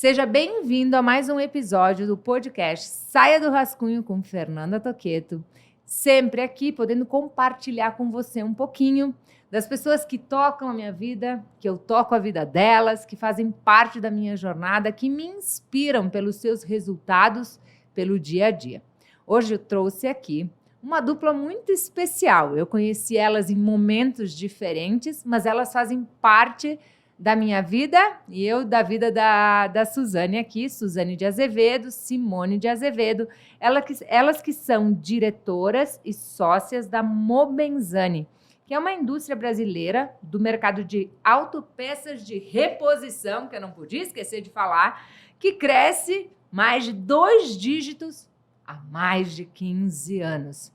Seja bem-vindo a mais um episódio do podcast Saia do Rascunho com Fernanda Toqueto. Sempre aqui podendo compartilhar com você um pouquinho das pessoas que tocam a minha vida, que eu toco a vida delas, que fazem parte da minha jornada, que me inspiram pelos seus resultados, pelo dia a dia. Hoje eu trouxe aqui uma dupla muito especial. Eu conheci elas em momentos diferentes, mas elas fazem parte da minha vida e eu da vida da Suzane aqui, Suzane de Azevedo, Simone de Azevedo, elas que são diretoras e sócias da Mobenzani, que é uma indústria brasileira do mercado de autopeças de reposição, que eu não podia esquecer de falar, que cresce mais de 2 dígitos há mais de 15 anos.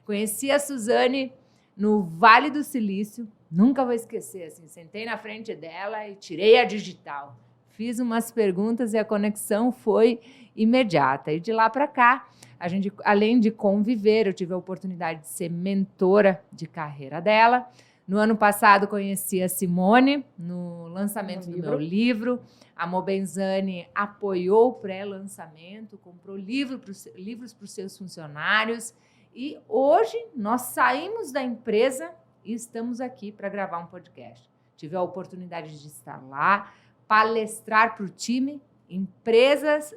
Conheci a Suzane no Vale do Silício, nunca vou esquecer, assim, sentei na frente dela e tirei a digital. Fiz umas perguntas e a conexão foi imediata. E de lá para cá, a gente, além de conviver, eu tive a oportunidade de ser mentora de carreira dela. No ano passado, conheci a Simone no lançamento do meu livro. A Mobenzani apoiou o pré-lançamento, comprou livros para os seus funcionários. E hoje, nós saímos da empresa e estamos aqui para gravar um podcast. Tive a oportunidade de estar lá, palestrar para o time,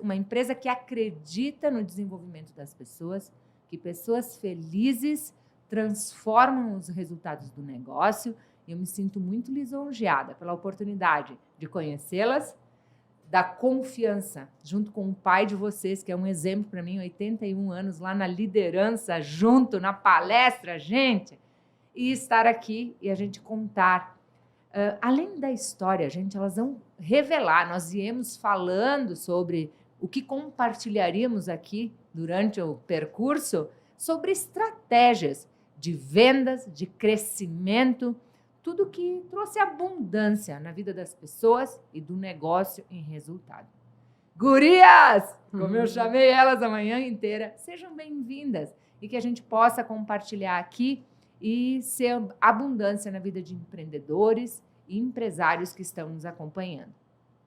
uma empresa que acredita no desenvolvimento das pessoas, que pessoas felizes transformam os resultados do negócio, e eu me sinto muito lisonjeada pela oportunidade de conhecê-las, da confiança, junto com o pai de vocês, que é um exemplo para mim, 81 anos, lá na liderança, junto, na palestra, gente, e estar aqui e a gente contar. Além da história, gente, elas vão revelar, nós viemos falando sobre o que compartilharíamos aqui durante o percurso, sobre estratégias de vendas, de crescimento, tudo que trouxe abundância na vida das pessoas e do negócio em resultado. Gurias! Como eu chamei elas a manhã inteira, sejam bem-vindas e que a gente possa compartilhar aqui e ser abundância na vida de empreendedores e empresários que estão nos acompanhando.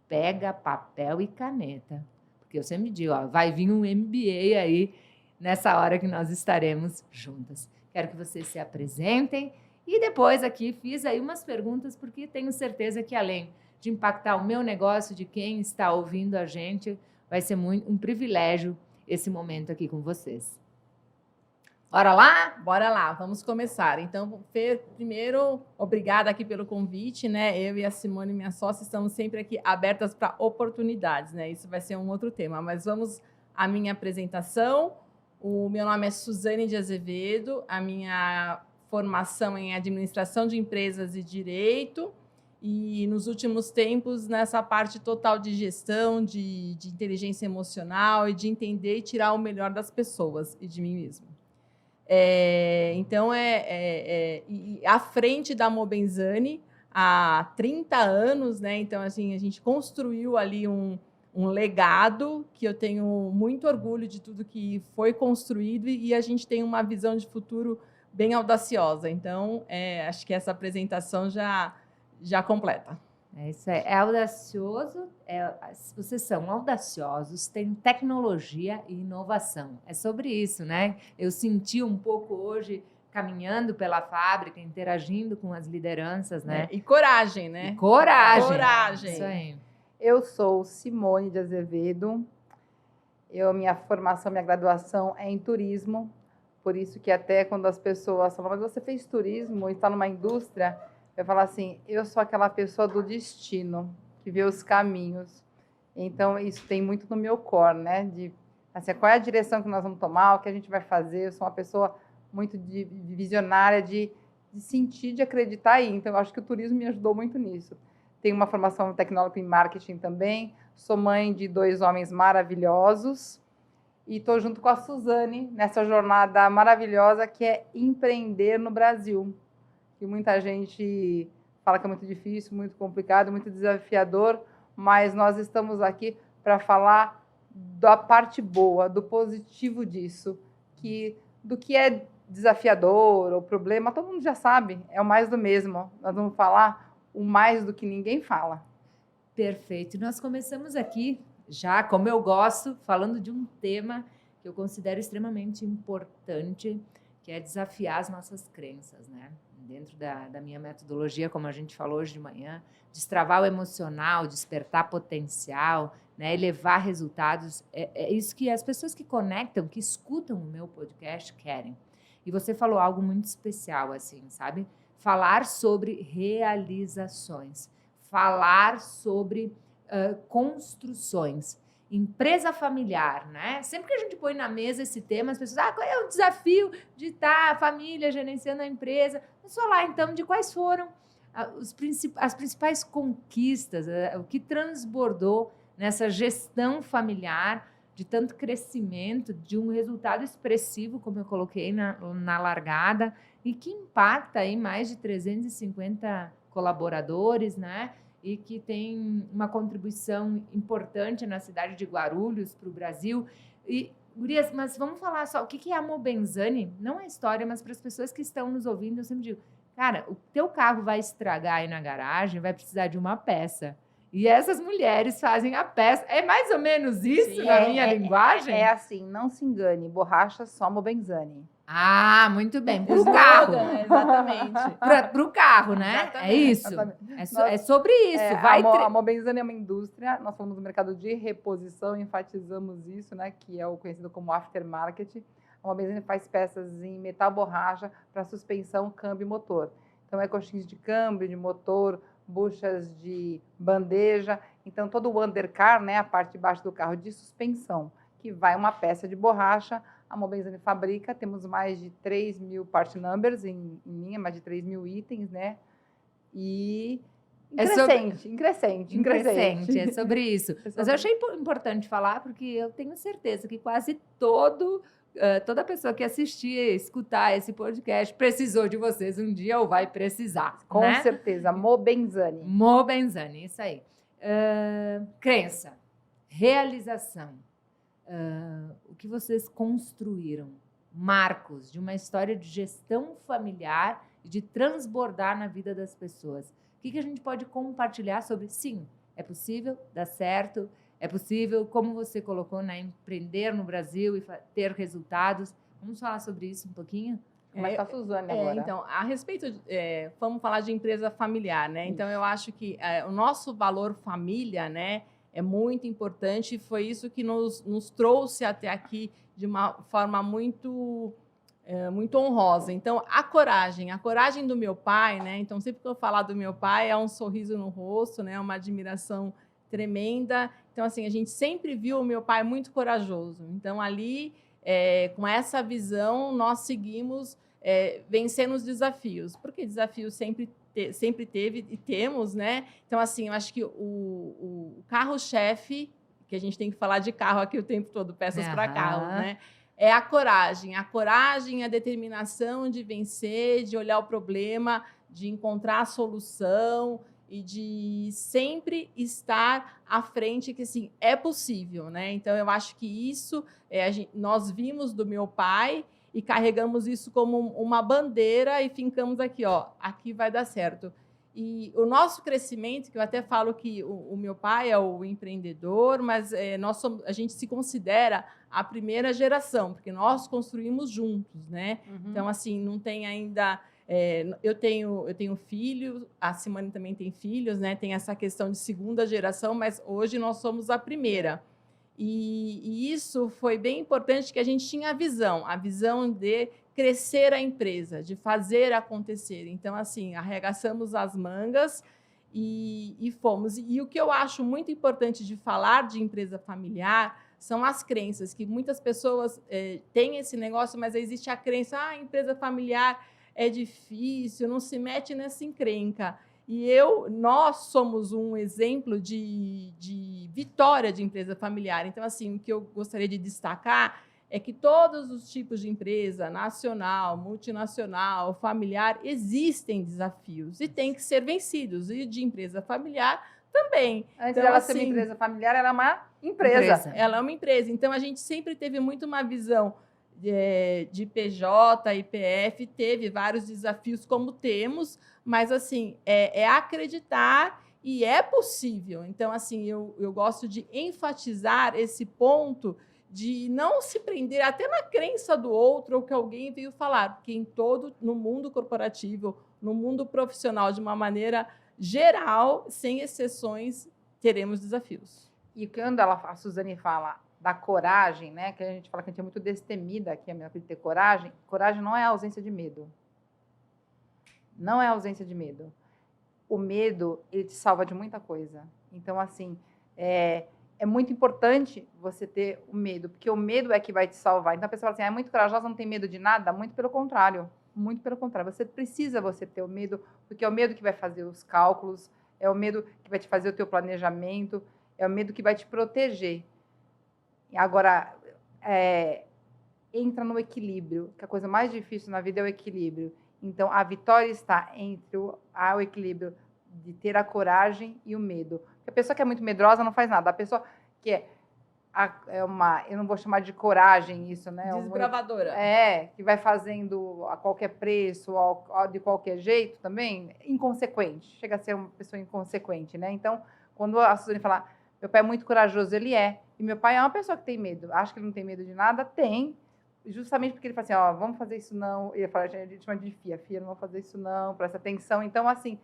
Pega papel e caneta, porque eu sempre digo, vai vir um MBA aí nessa hora que nós estaremos juntas. Quero que vocês se apresentem e depois aqui fiz aí umas perguntas, porque tenho certeza que além de impactar o meu negócio, de quem está ouvindo a gente, vai ser muito um privilégio esse momento aqui com vocês. Bora lá? Bora lá, vamos começar. Então, Fê, primeiro, obrigada aqui pelo convite, né? Eu e a Simone, minha sócia, estamos sempre aqui abertas para oportunidades, né? Isso vai ser um outro tema, mas vamos à minha apresentação. O meu nome é Suzane de Azevedo, a minha formação é em administração de empresas e direito, e nos últimos tempos, nessa parte total de gestão, de inteligência emocional e de entender e tirar o melhor das pessoas e de mim mesmo. Então, à frente da Mobenzani há 30 anos, né? Então, assim, a gente construiu ali um legado que eu tenho muito orgulho de tudo que foi construído e a gente tem uma visão de futuro bem audaciosa. Então, acho que essa apresentação já completa. Isso aí. É audacioso, vocês são audaciosos, têm tecnologia e inovação. É sobre isso, né? Eu senti um pouco hoje, caminhando pela fábrica, interagindo com as lideranças, né? E coragem, né? E coragem. Coragem. Isso aí. Eu sou Simone de Azevedo. Minha formação, minha graduação é em turismo. Por isso que até quando as pessoas falam, mas você fez turismo e está numa indústria... Eu falo assim, eu sou aquela pessoa do destino, que vê os caminhos. Então, isso tem muito no meu core, né? De, assim, qual é a direção que nós vamos tomar, o que a gente vai fazer. Eu sou uma pessoa muito visionária, de sentir, de acreditar aí. Então, eu acho que o turismo me ajudou muito nisso. Tenho uma formação tecnológica em marketing também. Sou mãe de 2 homens maravilhosos. E estou junto com a Suzane nessa jornada maravilhosa que é empreender no Brasil. Que muita gente fala que é muito difícil, muito complicado, muito desafiador, mas nós estamos aqui para falar da parte boa, do positivo disso, do que é desafiador, o problema, todo mundo já sabe, é o mais do mesmo. Nós vamos falar o mais do que ninguém fala. Perfeito. Nós começamos aqui já, como eu gosto, falando de um tema que eu considero extremamente importante, que é desafiar as nossas crenças, né? Dentro da minha metodologia, como a gente falou hoje de manhã, destravar o emocional, despertar potencial, né, elevar resultados. É isso que as pessoas que conectam, que escutam o meu podcast querem. E você falou algo muito especial, assim, sabe? Falar sobre realizações, falar sobre construções. Empresa familiar, né? Sempre que a gente põe na mesa esse tema, as pessoas, qual é o desafio de estar a família gerenciando a empresa? Vamos falar, então, de quais foram as principais conquistas, o que transbordou nessa gestão familiar, de tanto crescimento, de um resultado expressivo, como eu coloquei na largada, e que impacta aí mais de 350 colaboradores, né? E que tem uma contribuição importante na cidade de Guarulhos para o Brasil. E, Gurias, mas vamos falar só, o que é a Mobenzani? Não é história, mas para as pessoas que estão nos ouvindo, eu sempre digo, cara, o teu carro vai estragar aí na garagem, vai precisar de uma peça. E essas mulheres fazem a peça. É mais ou menos isso na minha linguagem? É assim, não se engane, borracha só Mobenzani. Ah, muito bem. Para o carro. Exatamente. Para o carro, né? Exatamente. É isso. É sobre isso. A Mobenzani é uma indústria, nós falamos do mercado de reposição, enfatizamos isso, né, que é o conhecido como aftermarket. A Mobenzani faz peças em metal borracha para suspensão, câmbio e motor. Então, é coxins de câmbio, de motor, buchas de bandeja. Então, todo o undercar, né, a parte de baixo do carro de suspensão, que vai uma peça de borracha. A Mobenzani fabrica, temos mais de 3 mil part numbers em linha, mais de 3 mil itens, né? E em crescente. É sobre isso. Mas eu achei importante falar, porque eu tenho certeza que quase toda pessoa que assistir, escutar esse podcast, precisou de vocês um dia ou vai precisar. Com né? certeza, Mobenzani. Mobenzani, isso aí. Crença, realização. O que vocês construíram, marcos de uma história de gestão familiar e de transbordar na vida das pessoas. O que a gente pode compartilhar sobre, sim, é possível, dá certo, é possível, como você colocou, né, empreender no Brasil e ter resultados. Vamos falar sobre isso um pouquinho? Como é que tá a Suzane agora? Então, a respeito, vamos falar de empresa familiar, né? Então, eu acho que o nosso valor família, né, é muito importante e foi isso que nos trouxe até aqui de uma forma muito honrosa. Então, a coragem do meu pai, né? Então, sempre que eu falar do meu pai, é um sorriso no rosto, né? Uma admiração tremenda. Então, assim, a gente sempre viu o meu pai muito corajoso. Então, ali, com essa visão, nós seguimos vencendo os desafios, porque desafios sempre teve e temos, né? Então, assim, eu acho que o carro-chefe, que a gente tem que falar de carro aqui o tempo todo, peças para carro, né? É a coragem, a determinação de vencer, de olhar o problema, de encontrar a solução e de sempre estar à frente, que assim, é possível, né? Então, eu acho que isso nós vimos do meu pai e carregamos isso como uma bandeira e fincamos aqui, ó, aqui vai dar certo. E o nosso crescimento, que eu até falo que o meu pai é o empreendedor, mas a gente se considera a primeira geração, porque nós construímos juntos, né? Uhum. Então, assim, não tem ainda... eu tenho filho, a Simone também tem filhos, né? Tem essa questão de segunda geração, mas hoje nós somos a primeira. E isso foi bem importante, que a gente tinha a visão de crescer a empresa, de fazer acontecer. Então, assim, arregaçamos as mangas e fomos. E o que eu acho muito importante de falar de empresa familiar são as crenças, que muitas pessoas têm esse negócio, mas existe a crença, empresa familiar é difícil, não se mete nessa encrenca. E nós somos um exemplo de vitória de empresa familiar. Então, assim, o que eu gostaria de destacar é que todos os tipos de empresa, nacional, multinacional, familiar, existem desafios e têm que ser vencidos. E de empresa familiar também. Antes dela ser uma empresa familiar, ela é uma empresa. Ela é uma empresa. Então, a gente sempre teve muito uma visão de PJ, IPF, teve vários desafios como temos, mas assim, é acreditar E é possível. Então, assim, eu gosto de enfatizar esse ponto de não se prender até na crença do outro ou que alguém veio falar, porque no mundo corporativo, no mundo profissional, de uma maneira geral, sem exceções, teremos desafios. E quando a Suzane fala da coragem, né, que a gente fala que a gente é muito destemida aqui, a minha filha ter coragem, coragem não é a ausência de medo. Não é a ausência de medo. O medo, ele te salva de muita coisa. Então, assim, é muito importante você ter o medo, porque o medo é que vai te salvar. Então, a pessoa fala assim, é muito corajosa, não tem medo de nada? Muito pelo contrário. Muito pelo contrário. Você precisa ter o medo, porque é o medo que vai fazer os cálculos, é o medo que vai te fazer o teu planejamento, é o medo que vai te proteger. Agora, entra no equilíbrio, que a coisa mais difícil na vida é o equilíbrio. Então, a vitória está entre o equilíbrio de ter a coragem e o medo. Porque a pessoa que é muito medrosa não faz nada. A pessoa que eu não vou chamar de coragem isso, né? Desbravadora. Que vai fazendo a qualquer preço, de qualquer jeito também, inconsequente. Chega a ser uma pessoa inconsequente, né? Então, quando a Suzane fala, meu pai é muito corajoso, ele é. E meu pai é uma pessoa que tem medo. Acho que ele não tem medo de nada? Tem. Justamente porque ele fala assim, vamos fazer isso não. Ele fala, a gente chama de Fia, não vamos fazer isso não, presta atenção. Então, assim,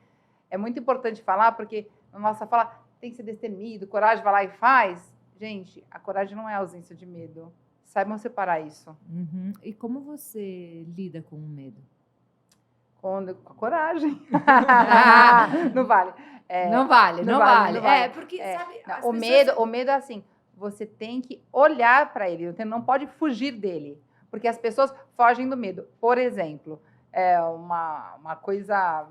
é muito importante falar, porque na nossa fala tem que ser destemido, coragem, vai lá e faz. Gente, a coragem não é ausência de medo. Saibam separar isso. Uhum. E como você lida com o medo? Com a coragem. Não vale. Não vale. Porque, sabe... O medo é assim, você tem que olhar para ele, você não pode fugir dele. Porque as pessoas fogem do medo. Por exemplo, uma coisa,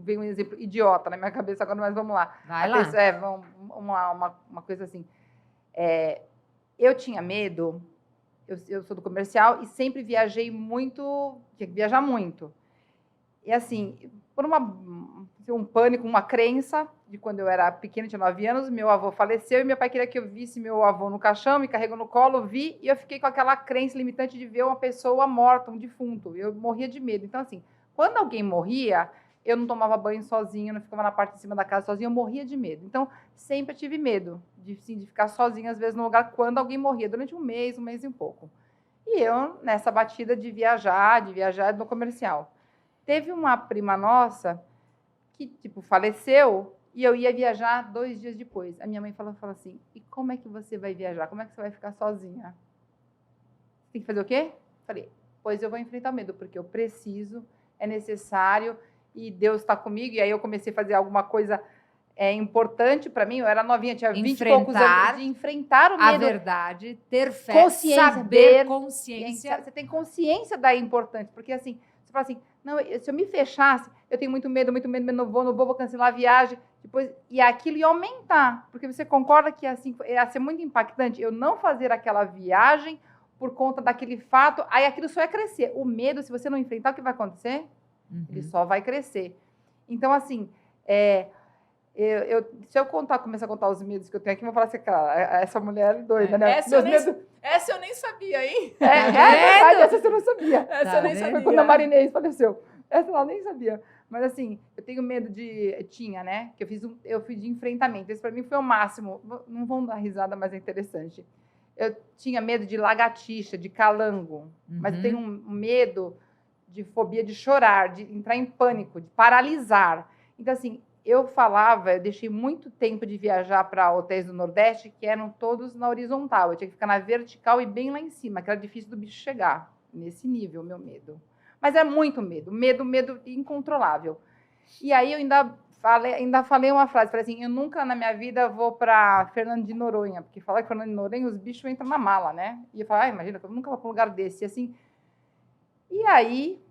veio um exemplo idiota na minha cabeça agora, mas vamos lá. Vai lá. Uma coisa assim. Eu tinha medo, eu sou do comercial e sempre viajei muito, tinha que viajar muito. E assim, por um pânico, uma crença, de quando eu era pequena, tinha 9 anos, meu avô faleceu e meu pai queria que eu visse meu avô no caixão, me carregou no colo, vi, e eu fiquei com aquela crença limitante de ver uma pessoa morta, um defunto. Eu morria de medo. Então, assim, quando alguém morria, eu não tomava banho sozinha, não ficava na parte de cima da casa sozinha, eu morria de medo. Então, sempre tive medo de ficar sozinha, às vezes, no lugar, quando alguém morria, durante um mês e um pouco. E eu, nessa batida de viajar no comercial. Teve uma prima nossa que, faleceu e eu ia viajar 2 dias depois. A minha mãe falou assim, e como é que você vai viajar? Como é que você vai ficar sozinha? Tem que fazer o quê? Falei, pois eu vou enfrentar o medo, porque eu preciso, é necessário, e Deus está comigo. E aí eu comecei a fazer alguma coisa importante para mim. Eu era novinha, tinha 20 e poucos anos, de enfrentar o medo. A verdade, ter fé, consciência, consciência. Você tem consciência da importância, porque assim, você fala assim, não, se eu me fechasse, eu tenho muito medo, não vou cancelar a viagem, depois, e aquilo ia aumentar, porque você concorda que assim, ia ser muito impactante eu não fazer aquela viagem por conta daquele fato, aí aquilo só ia crescer. O medo, se você não enfrentar, o que vai acontecer? Ele só vai crescer. Então, assim, se eu começar a contar os medos que eu tenho aqui, eu vou falar assim, cara, essa mulher é doida, né? Essa eu nem sabia, hein? É verdade, essa você não sabia. Essa eu nem sabia. Foi quando a Marinês faleceu. Essa ela nem sabia. Mas, assim, eu tenho medo tinha, né? Que eu fiz de enfrentamento. Esse, para mim, foi o máximo. Não vão dar risada, mas é interessante. Eu tinha medo de lagartixa, de calango. Mas eu tenho um medo de fobia de chorar, de entrar em pânico, de paralisar. Então, assim, eu deixei muito tempo de viajar para hotéis do Nordeste que eram todos na horizontal. Eu tinha que ficar na vertical e bem lá em cima, que era difícil do bicho chegar. Nesse nível, meu medo. Mas é muito medo incontrolável. E aí eu ainda falei uma frase, falei assim, eu nunca na minha vida vou para Fernando de Noronha, porque falar que Fernando de Noronha, os bichos entram na mala, né? E eu falei, imagina, eu nunca vou para um lugar desse. E aí,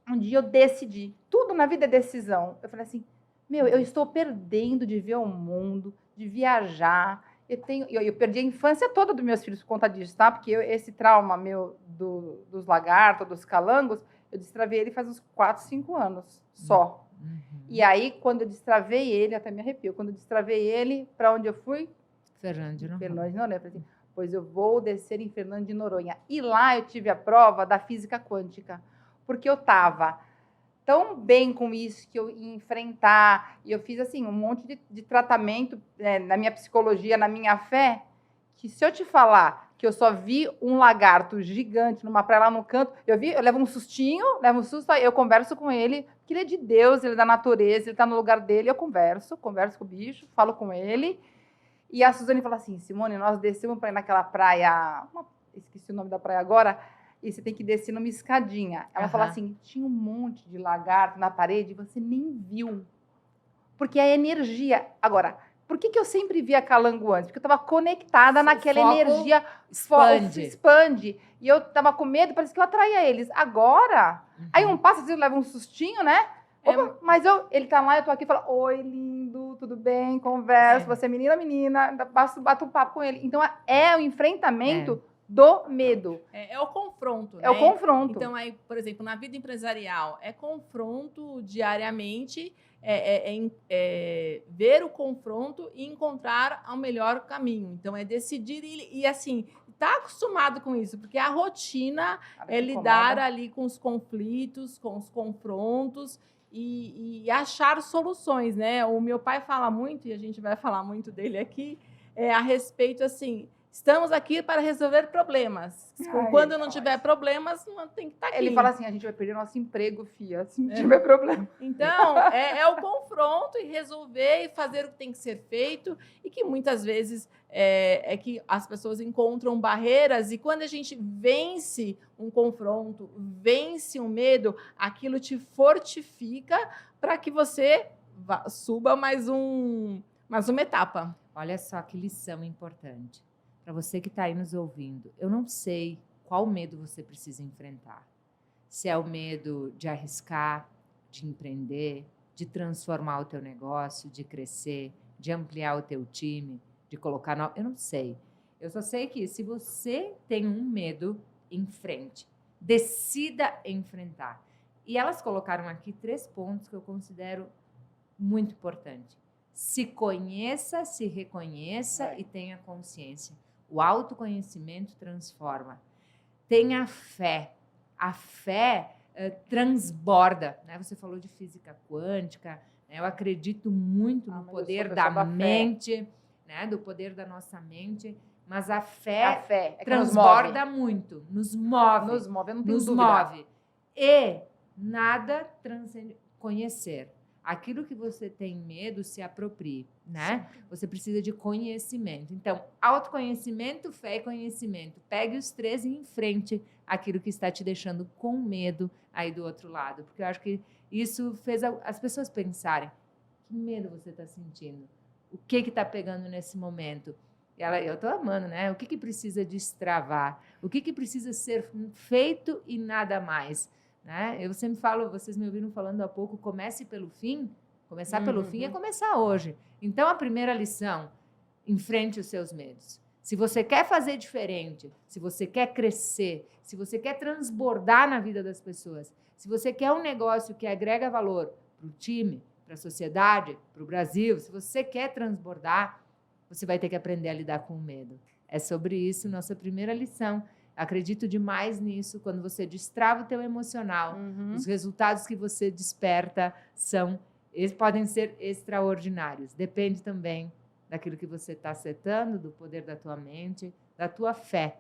um dia eu decidi, tudo na vida é decisão. Eu falei assim, eu estou perdendo de ver o mundo, de viajar. Eu perdi a infância toda dos meus filhos por conta disso, tá? Porque esse trauma meu dos lagartos, dos calangos, eu destravei ele faz uns 4, 5 anos só. E aí, quando eu destravei ele, até me arrepio, quando eu destravei ele, para onde eu fui? Fernando de Noronha. Eu falei assim, pois eu vou descer em Fernando de Noronha. E lá eu tive a prova da física quântica, porque eu estava tão bem com isso que eu ia enfrentar. E eu fiz, assim, um monte de tratamento na minha psicologia, na minha fé, que se eu te falar que eu só vi um lagarto gigante numa praia lá no canto, eu levo um sustinho, levo um susto, aí eu converso com ele, porque ele é de Deus, ele é da natureza, ele está no lugar dele, eu converso com o bicho, falo com ele. E a Suzane falou assim, Simone, nós descemos para ir naquela praia, esqueci o nome da praia agora, e você tem que descer numa escadinha. Ela falou assim, tinha um monte de lagarto na parede e você nem viu. Porque a energia... Agora, por que eu sempre via calango antes? Porque eu estava conectada naquela energia. Expande. E eu estava com medo, parece que eu atraía eles. Agora, aí um passa, às vezes leva um sustinho, né? Opa, mas ele tá lá, eu tô aqui e falo, oi, lindo, tudo bem? Converso, você é menina, bato um papo com ele. Então, é o enfrentamento do medo. É o confronto, né? É o confronto. Então, aí, por exemplo, na vida empresarial, é confronto diariamente, ver o confronto e encontrar o melhor caminho. Então, é decidir e assim, tá acostumado com isso, porque a rotina é lidar ali com os conflitos, com os confrontos e achar soluções, né? O meu pai fala muito, e a gente vai falar muito dele aqui, a respeito, assim... Estamos aqui para resolver problemas. Quando não tiver problemas, não tem que estar aqui. Ele fala assim, a gente vai perder nosso emprego, filha, se não tiver problema. Então, é o confronto e resolver e fazer o que tem que ser feito. E que muitas vezes é que as pessoas encontram barreiras. E quando a gente vence um confronto, vence um medo, aquilo te fortifica para que você suba mais uma etapa. Olha só que lição importante. Para você que está aí nos ouvindo, eu não sei qual medo você precisa enfrentar. Se é o medo de arriscar, de empreender, de transformar o teu negócio, de crescer, de ampliar o teu time, de colocar... Eu não sei. Eu só sei que se você tem um medo, enfrente. Decida enfrentar. E elas colocaram aqui 3 pontos que eu considero muito importantes. Se conheça, se reconheça e tenha consciência. O autoconhecimento transforma. Tenha fé. A fé transborda. Né? Você falou de física quântica. Né? Eu acredito muito no poder da mente, né? Do poder da nossa mente. Mas a fé transborda muito. Nos move. Nos move, eu não tenho dúvida. Move. E nada transcende conhecer. Aquilo que você tem medo, se aproprie, né? Sim. Você precisa de conhecimento. Então, autoconhecimento, fé e conhecimento. Pegue os 3 e enfrente aquilo que está te deixando com medo aí do outro lado. Porque eu acho que isso fez as pessoas pensarem, que medo você está sentindo? O que está pegando nesse momento? Eu estou amando, né? O que precisa destravar? O que precisa ser feito e nada mais? Né? Eu sempre falo, vocês me ouviram falando há pouco, comece pelo fim. Começar pelo fim é começar hoje. Então, a primeira lição, enfrente os seus medos. Se você quer fazer diferente, se você quer crescer, se você quer transbordar na vida das pessoas, se você quer um negócio que agrega valor para o time, para a sociedade, para o Brasil, se você quer transbordar, você vai ter que aprender a lidar com o medo. É sobre isso nossa primeira lição. Acredito demais nisso, quando você destrava o teu emocional, os resultados que você desperta podem ser extraordinários. Depende também daquilo que você está setando, do poder da tua mente, da tua fé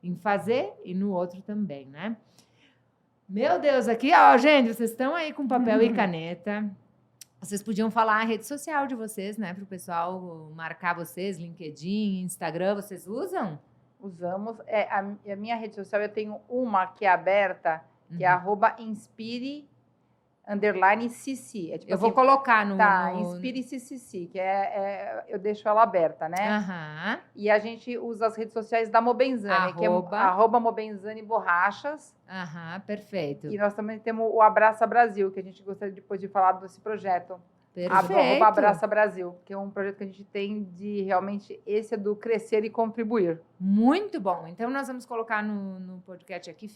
em fazer e no outro também, né? Meu Deus, aqui, ó, gente, vocês estão aí com papel e caneta. Vocês podiam falar a rede social de vocês, né? Para o pessoal marcar vocês, LinkedIn, Instagram, vocês usam? Usamos. A minha rede social, eu tenho uma que é aberta, que é @inspire_cc. É tipo eu vou colocar no... Tá, Inspire_cc, que eu deixo ela aberta, né? E a gente usa as redes sociais da Mobenzani, que é @Mobenzani Borrachas. Perfeito. E nós também temos o Abraça Brasil, que a gente gostaria depois de falar desse projeto. Perfeito. Abraça Brasil, que é um projeto que a gente tem de realmente, esse é do crescer e contribuir. Muito bom. Então, nós vamos colocar no podcast aqui.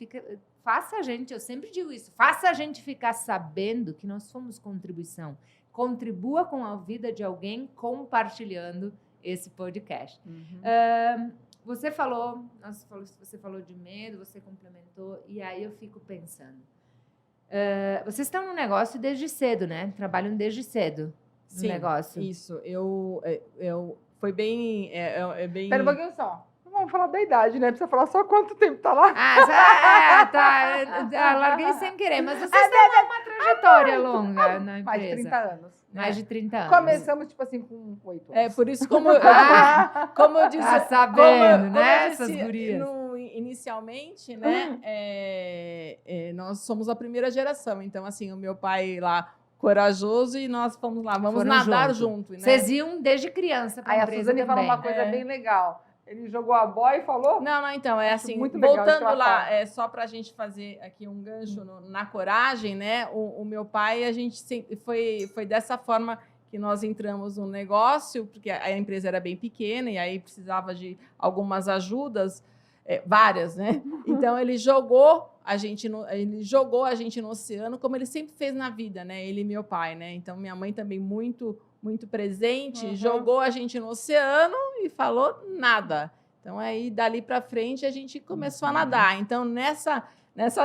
Faça a gente, eu sempre digo isso, faça a gente ficar sabendo que nós somos contribuição. Contribua com a vida de alguém compartilhando esse podcast. Você falou de medo, você complementou, e aí eu fico pensando, Vocês estão no negócio desde cedo, né? Trabalham desde cedo no Sim, negócio. isso. Foi bem... bem... Pera um pouquinho só. Não vamos falar da idade, né? Precisa falar só quanto tempo tá lá. Tá. Larguei sem querer, mas vocês têm uma trajetória longa na empresa. Mais de 30 anos. Mais de 30 anos. Começamos, tipo assim, com 8 anos. Por isso, como eu disse... Tá sabendo, como né, eu disse essas gurias? Inicialmente, né, nós somos a primeira geração. Então, assim, o meu pai lá, corajoso, e nós fomos lá, vamos nadar junto. Né? Vocês iam desde criança para a empresa Suzane também. falou uma coisa bem legal. Ele jogou a boia e falou... Não, então, assim, muito legal voltando lá, só para a gente fazer aqui um gancho na coragem, né, o meu pai, a gente sempre, foi dessa forma que nós entramos no negócio, porque a empresa era bem pequena e aí precisava de algumas ajudas, várias, né? Então, ele jogou a gente no oceano, como ele sempre fez na vida, né? Ele e meu pai, né? Então, minha mãe também muito presente, jogou a gente no oceano e falou nada. Então, aí, dali para frente, a gente começou a nadar. Então, nessa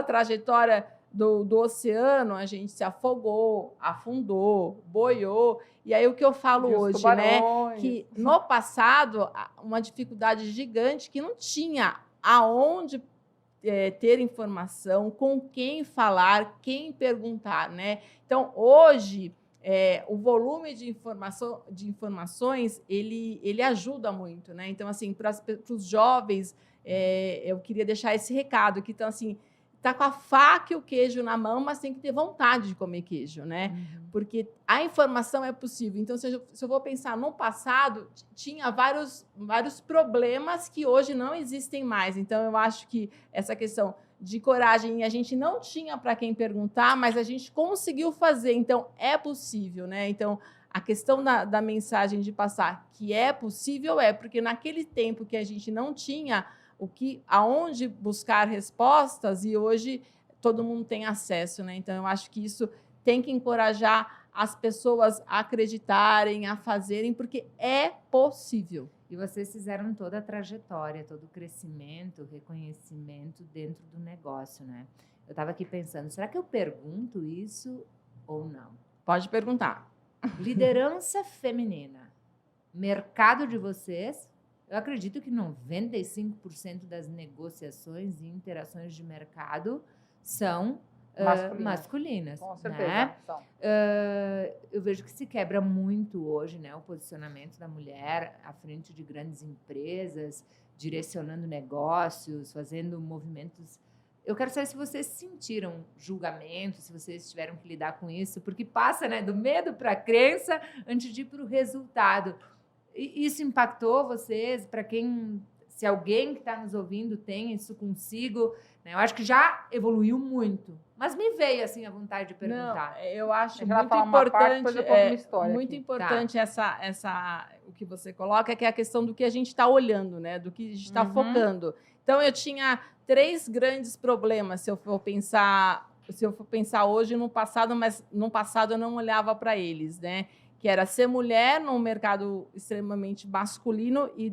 trajetória do oceano, a gente se afogou, afundou, boiou. E aí, o que eu falo hoje, né? Que no passado, uma dificuldade gigante que não tinha aonde ter informação, com quem falar, quem perguntar, né? Então, hoje... o volume de informações, ele ajuda muito, né? Então, assim, para os jovens, eu queria deixar esse recado, que, então, assim, tá com a faca e o queijo na mão, mas tem que ter vontade de comer queijo, né? Porque a informação é possível. Então, se eu vou pensar no passado, tinha vários problemas que hoje não existem mais. Então, eu acho que essa questão de coragem, a gente não tinha para quem perguntar, mas a gente conseguiu fazer, então é possível, né? Então, a questão da mensagem de passar que é possível porque naquele tempo que a gente não tinha aonde buscar respostas, e hoje todo mundo tem acesso, né? Então, eu acho que isso tem que encorajar as pessoas a acreditarem, a fazerem, porque é possível. E vocês fizeram toda a trajetória, todo o crescimento, reconhecimento dentro do negócio, né? Eu estava aqui pensando, será que eu pergunto isso ou não? Pode perguntar. Liderança feminina. Mercado de vocês, eu acredito que 95% das negociações e interações de mercado são masculinas. Com certeza, né? são. Eu vejo que se quebra muito hoje, né, o posicionamento da mulher à frente de grandes empresas, direcionando negócios, fazendo movimentos. Eu quero saber se vocês sentiram julgamento, se vocês tiveram que lidar com isso, porque passa, né, do medo para a crença antes de ir para o resultado. E isso impactou vocês? Para quem, se alguém que está nos ouvindo tem isso consigo, né, eu acho que já evoluiu muito. Mas me veio assim a vontade de perguntar. Não, eu acho muito importante o que você coloca, que é a questão do que a gente está olhando, né? Do que a gente está focando. Então, eu tinha 3 grandes problemas, se eu for pensar hoje no passado, mas no passado eu não olhava para eles, né? Que era ser mulher num mercado extremamente masculino e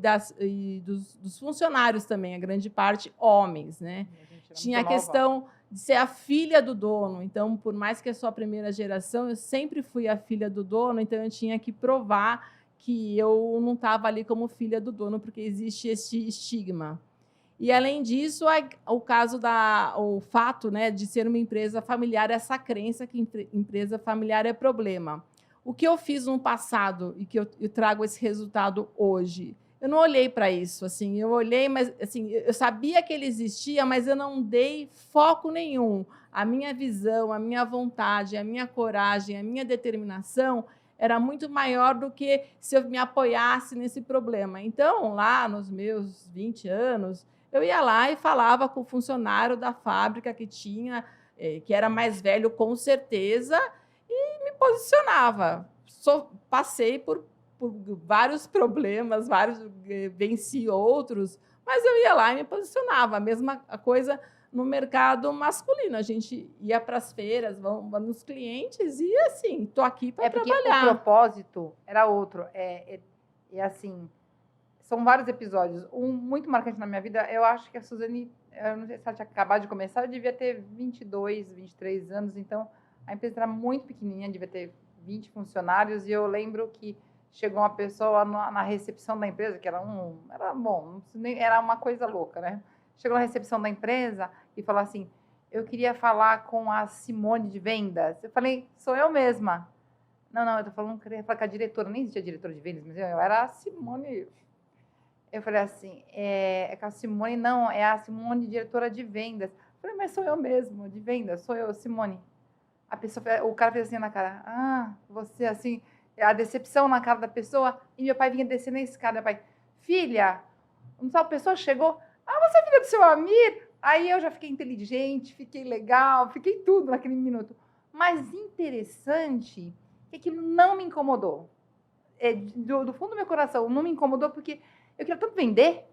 dos funcionários também, a grande parte homens, né? Tinha a questão de ser a filha do dono. Então, por mais que eu sou a primeira geração, eu sempre fui a filha do dono, então eu tinha que provar que eu não estava ali como filha do dono, porque existe esse estigma. E, além disso, o fato, né, de ser uma empresa familiar, essa crença que empresa familiar é problema. O que eu fiz no passado e que eu trago esse resultado hoje? Eu não olhei para isso, assim, eu olhei, mas assim, eu sabia que ele existia, mas eu não dei foco nenhum. A minha visão, a minha vontade, a minha coragem, a minha determinação era muito maior do que se eu me apoiasse nesse problema. Então, lá nos meus 20 anos, eu ia lá e falava com o funcionário da fábrica que era mais velho, com certeza, e me posicionava. Passei por vários problemas, venci outros, mas eu ia lá e me posicionava. A mesma coisa no mercado masculino. A gente ia para as feiras, vamos nos clientes e, assim, estou aqui para trabalhar. O propósito era outro. Assim, são vários episódios. Um muito marcante na minha vida, eu acho que a Suzane, eu não sei se ela tinha acabado de começar, eu devia ter 22, 23 anos, então a empresa era muito pequenininha, devia ter 20 funcionários, e eu lembro que chegou uma pessoa na recepção da empresa, que era uma coisa louca, né? Chegou na recepção da empresa e falou assim, eu queria falar com a Simone de vendas. Eu falei, sou eu mesma. Não, eu tô falando, eu queria falar com a diretora, nem existia diretora de vendas, mas eu era a Simone. Eu falei assim, é que a Simone não, é a Simone, diretora de vendas. Eu falei, mas sou eu mesmo, de vendas, sou eu, Simone. O cara fez assim na cara, você assim, a decepção na cara da pessoa, e meu pai vinha descendo a escada, meu pai, filha, não sabe, a pessoa chegou, você é filha do seu Amir? Aí eu já fiquei inteligente, fiquei legal, fiquei tudo naquele minuto. Mas interessante que aquilo não me incomodou. Do fundo do meu coração, não me incomodou porque eu queria tanto vender,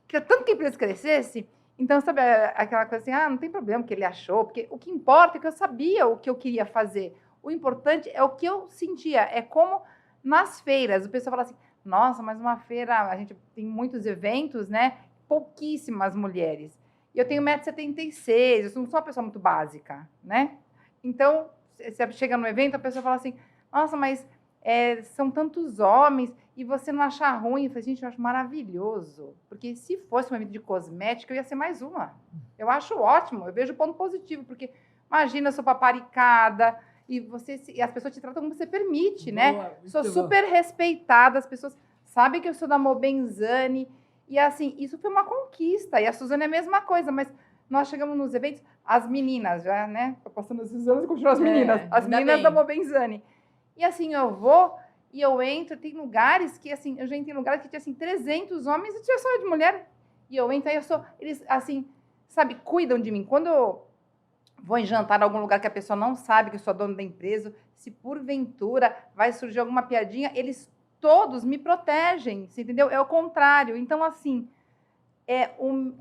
queria tanto que a empresa crescesse. Então, sabe, aquela coisa assim, não tem problema o que ele achou, porque o que importa é que eu sabia o que eu queria fazer. O importante é o que eu sentia. É como nas feiras, o pessoal fala assim, nossa, mas uma feira, a gente tem muitos eventos, né? Pouquíssimas mulheres. E eu tenho 1,76 m, eu não sou uma pessoa muito básica, né? Então, você chega no evento, a pessoa fala assim, nossa, mas são tantos homens e você não acha ruim? Eu falei, gente, eu acho maravilhoso. Porque se fosse um evento de cosmética, eu ia ser mais uma. Eu acho ótimo, eu vejo ponto positivo, porque imagina, eu sou paparicada e as pessoas te tratam como você permite, né? Sou super respeitada, as pessoas sabem que eu sou da Mobenzani. E assim, isso foi uma conquista. E a Suzane é a mesma coisa, mas nós chegamos nos eventos, as meninas já, né? Tô passando esses anos e continuam as meninas. As meninas da Mobenzani. E assim, eu vou e eu entro, tem lugares que, assim, eu já entrei em lugares que tinha, assim, 300 homens e tinha só eu de mulher. E eu entro, aí eles, assim, sabe, cuidam de mim. Quando eu vou em jantar em algum lugar que a pessoa não sabe que eu sou dona da empresa, se porventura vai surgir alguma piadinha, eles todos me protegem, você entendeu? É o contrário. Então, assim, é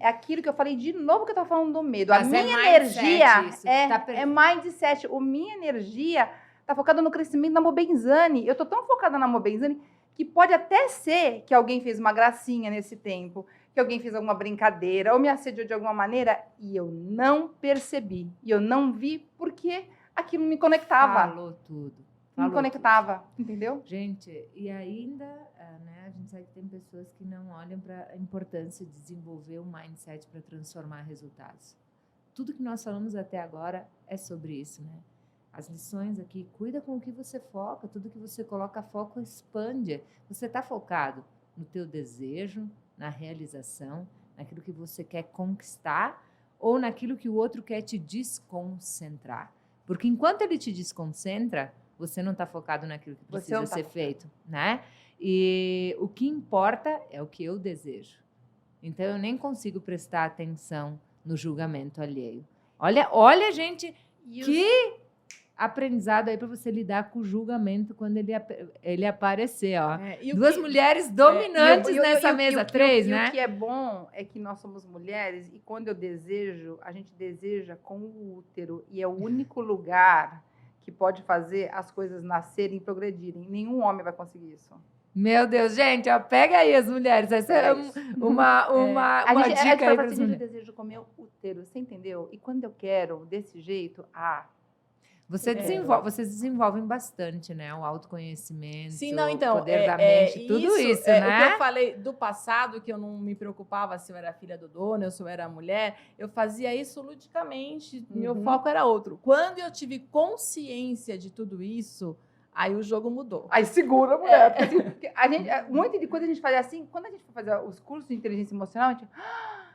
aquilo que eu falei de novo que eu estava falando do medo. Mas a minha energia é mindset. A minha energia está focada no crescimento da Mobenzani. Eu estou tão focada na Mobenzani que pode até ser que alguém fez uma gracinha nesse tempo, que alguém fez alguma brincadeira ou me assediou de alguma maneira e eu não percebi. E eu não vi porque aquilo me conectava. Falou tudo. Me conectava, entendeu? Gente, e ainda, né, a gente sabe que tem pessoas que não olham para a importância de desenvolver um mindset para transformar resultados. Tudo que nós falamos até agora é sobre isso, né? As lições aqui, cuida com o que você foca, tudo que você coloca foco expande. Você está focado no teu desejo, na realização, naquilo que você quer conquistar ou naquilo que o outro quer te desconcentrar. Porque enquanto ele te desconcentra, você não está focado naquilo que precisa ser feito, né? E o que importa é o que eu desejo. Então, eu nem consigo prestar atenção no julgamento alheio. Olha, gente, que aprendizado aí para você lidar com o julgamento quando ele aparecer, ó. Duas mulheres dominantes nessa mesa, três, né? E o que é bom é que nós somos mulheres e quando eu desejo, a gente deseja com o útero e é o único lugar que pode fazer as coisas nascerem e progredirem. Nenhum homem vai conseguir isso. Meu Deus, gente, ó, pega aí as mulheres. Essa é uma dica aí para as mulheres. Eu desejo comer útero, você entendeu? E quando eu quero desse jeito, vocês desenvolvem bastante, né? O autoconhecimento, então, o poder da mente, tudo isso, né? O que eu falei do passado, que eu não me preocupava se eu era filha do dono ou se eu era mulher, eu fazia isso ludicamente, meu foco era outro. Quando eu tive consciência de tudo isso, aí o jogo mudou. Aí segura a mulher. Porque muita de coisa a gente fazia assim, quando a gente for fazer os cursos de inteligência emocional, a gente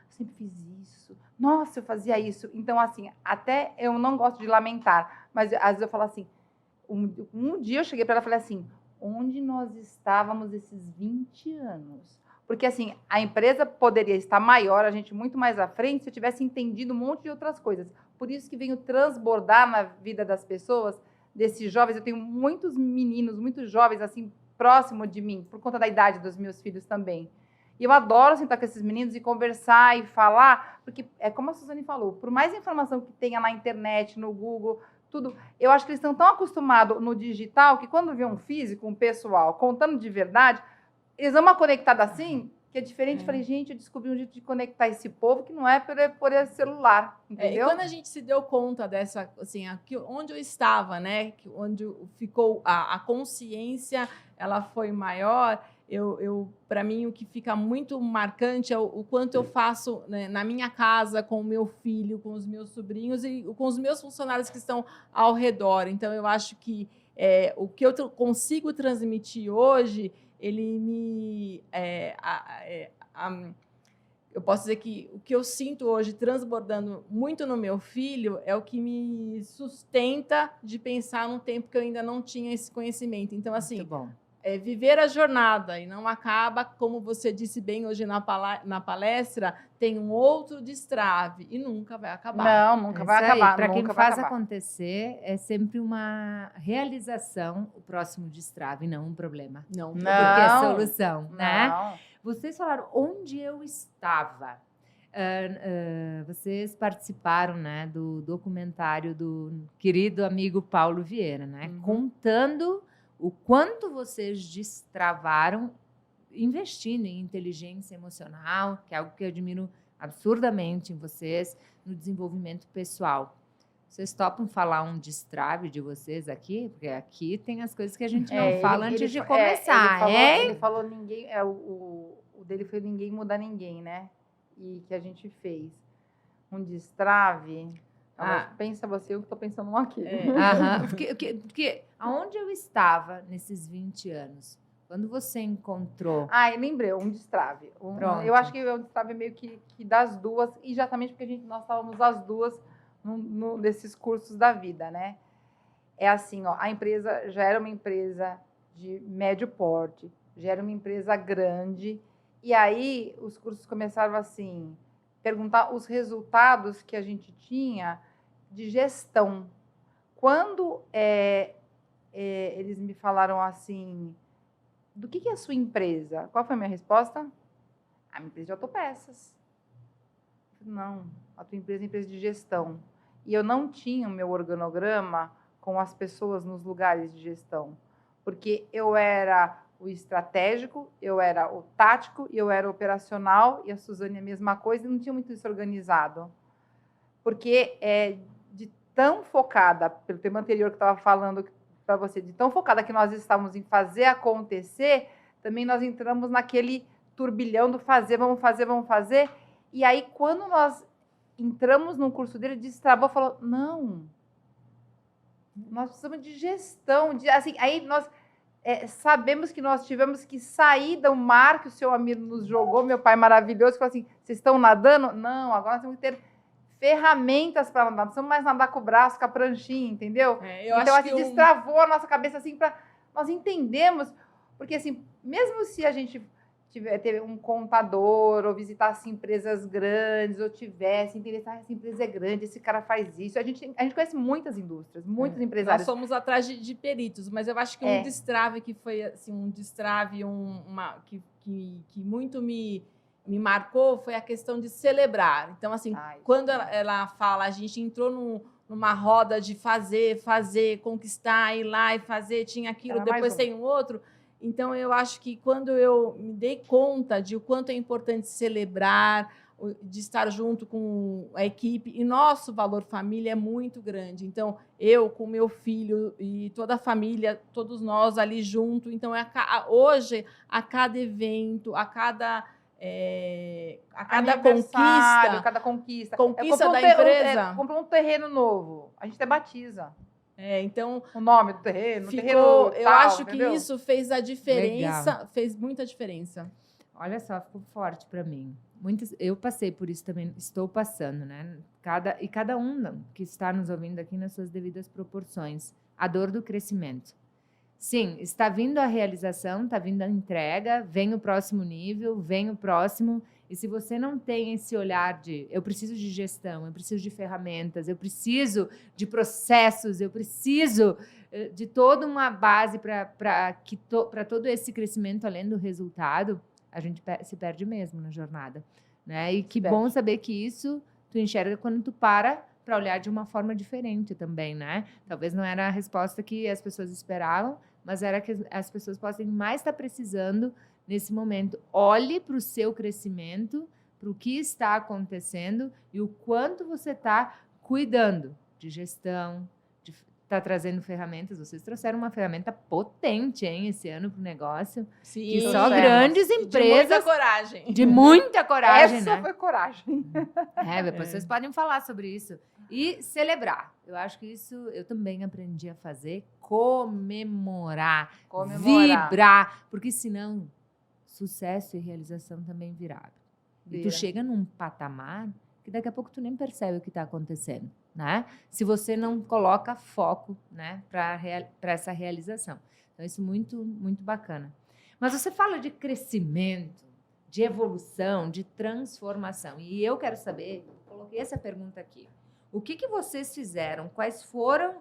sempre fiz isso. Nossa, eu fazia isso. Então, assim, até eu não gosto de lamentar, mas às vezes eu falo assim, um dia eu cheguei para ela e falei assim, onde nós estávamos esses 20 anos? Porque, assim, a empresa poderia estar maior, a gente muito mais à frente, se eu tivesse entendido um monte de outras coisas. Por isso que venho transbordar na vida das pessoas, desses jovens. Eu tenho muitos meninos, muitos jovens, assim, próximo de mim, por conta da idade dos meus filhos também. E eu adoro sentar com esses meninos e conversar e falar, porque é como a Suzane falou, por mais informação que tenha na internet, no Google, tudo, eu acho que eles estão tão acostumados no digital que quando vê um físico, um pessoal, contando de verdade, eles dão uma conectada assim, que é diferente. Falei, gente, eu descobri um jeito de conectar esse povo que não é por esse celular, E entendeu? quando a gente se deu conta dessa, assim, onde eu estava, né, onde ficou a consciência, ela foi maior. Para mim, o que fica muito marcante é o quanto eu faço, né, na minha casa, com o meu filho, com os meus sobrinhos e com os meus funcionários que estão ao redor. Então, eu acho que o que eu consigo transmitir hoje, ele me... eu posso dizer que o que eu sinto hoje, transbordando muito no meu filho, é o que me sustenta de pensar num tempo que eu ainda não tinha esse conhecimento. Então, assim... Muito bom. Viver a jornada e não acaba, como você disse bem hoje na palestra, tem um outro destrave e nunca vai acabar. Não, nunca vai acabar. Para quem nunca vai faz acabar. acontecer, é sempre uma realização o próximo destrave, não um problema. Não, Porque é Não, solução, né? Não. Vocês falaram onde eu estava. Vocês participaram, né, do documentário do querido amigo Paulo Vieira, né? Contando o quanto vocês destravaram investindo em inteligência emocional, que é algo que eu admiro absurdamente em vocês, no desenvolvimento pessoal. Vocês topam falar um destrave de vocês aqui? Porque aqui tem as coisas que a gente não fala antes de começar, ele falou ninguém... o dele foi ninguém mudar ninguém, né? E que a gente fez. Um destrave... pensa você, eu que estou pensando um aqui. Porque aonde eu estava nesses 20 anos? Quando você encontrou... Eu lembrei, um destrave. Eu acho que é um destrave meio que das duas, exatamente porque nós estávamos as duas nesses cursos da vida, né? É assim, ó, a empresa já era uma empresa de médio porte, já era uma empresa grande, e aí os cursos começaram assim, perguntar os resultados que a gente tinha de gestão. Quando eles me falaram assim, do que é a sua empresa? Qual foi a minha resposta? A minha empresa de autopeças. Não, a tua empresa é empresa de gestão. E eu não tinha o meu organograma com as pessoas nos lugares de gestão, porque eu era o estratégico, eu era o tático, eu era o operacional, e a Suzane a mesma coisa, e não tinha muito isso organizado. Porque de tão focada, pelo tema anterior que eu estava falando para você, de tão focada que nós estávamos em fazer acontecer, também nós entramos naquele turbilhão do fazer, vamos fazer, e aí quando nós entramos num curso dele, destravou, falou, não, nós precisamos de gestão, assim, aí nós sabemos que nós tivemos que sair do mar que o seu amigo nos jogou, meu pai maravilhoso, falou assim, vocês estão nadando? Não, agora nós temos que ter ferramentas para nadar, não precisamos mais nadar com o braço, com a pranchinha, entendeu? Então, a gente destravou a nossa cabeça, assim, para nós entendemos, porque, assim, mesmo se a gente ter um contador, ou visitasse empresas grandes, ou tivesse, interessar, essa empresa é grande, esse cara faz isso. A gente conhece muitas indústrias, muitos empresários. Nós somos atrás de peritos, mas eu acho que um destrave que foi, assim, que muito me marcou foi a questão de celebrar. Então, assim, quando ela fala, a gente entrou numa roda de fazer, conquistar, ir lá e fazer, tinha aquilo, depois tem um outro... Então, eu acho que quando eu me dei conta de o quanto é importante celebrar, de estar junto com a equipe, e nosso valor família é muito grande. Então, eu com meu filho e toda a família, todos nós ali junto. Então, hoje, a cada evento, a cada conquista da empresa... Comprou um terreno novo, a gente até batiza. Então, o nome do terreno, eu acho que isso fez a diferença, legal. Fez muita diferença. Olha só, ficou forte para mim. Eu passei por isso também, estou passando, né? Cada um que está nos ouvindo aqui nas suas devidas proporções. A dor do crescimento. Sim, está vindo a realização, está vindo a entrega, vem o próximo nível, vem o próximo. E se você não tem esse olhar de eu preciso de gestão, eu preciso de ferramentas, eu preciso de processos, eu preciso de toda uma base para todo esse crescimento além do resultado, a gente se perde mesmo na jornada, né? E que bom saber que isso tu enxerga quando tu para olhar de uma forma diferente também, né? Talvez não era a resposta que as pessoas esperavam, mas era que as pessoas podem mais estar precisando nesse momento. Olhe para o seu crescimento, para o que está acontecendo e o quanto você está cuidando de gestão, está trazendo ferramentas. Vocês trouxeram uma ferramenta potente, hein, esse ano para o negócio. Sim, Que só grandes de muita empresas... coragem. De muita coragem, Essa né? foi coragem. Depois vocês podem falar sobre isso. E celebrar. Eu acho que isso eu também aprendi a fazer. Comemorar. Vibrar. Porque senão, sucesso e realização também viraram. E tu chega num patamar que daqui a pouco tu nem percebe o que está acontecendo, né? Se você não coloca foco, né, para essa realização. Então, isso é muito, muito bacana. Mas você fala de crescimento, de evolução, de transformação. E eu quero saber, coloquei essa pergunta aqui. O que vocês fizeram? Quais foram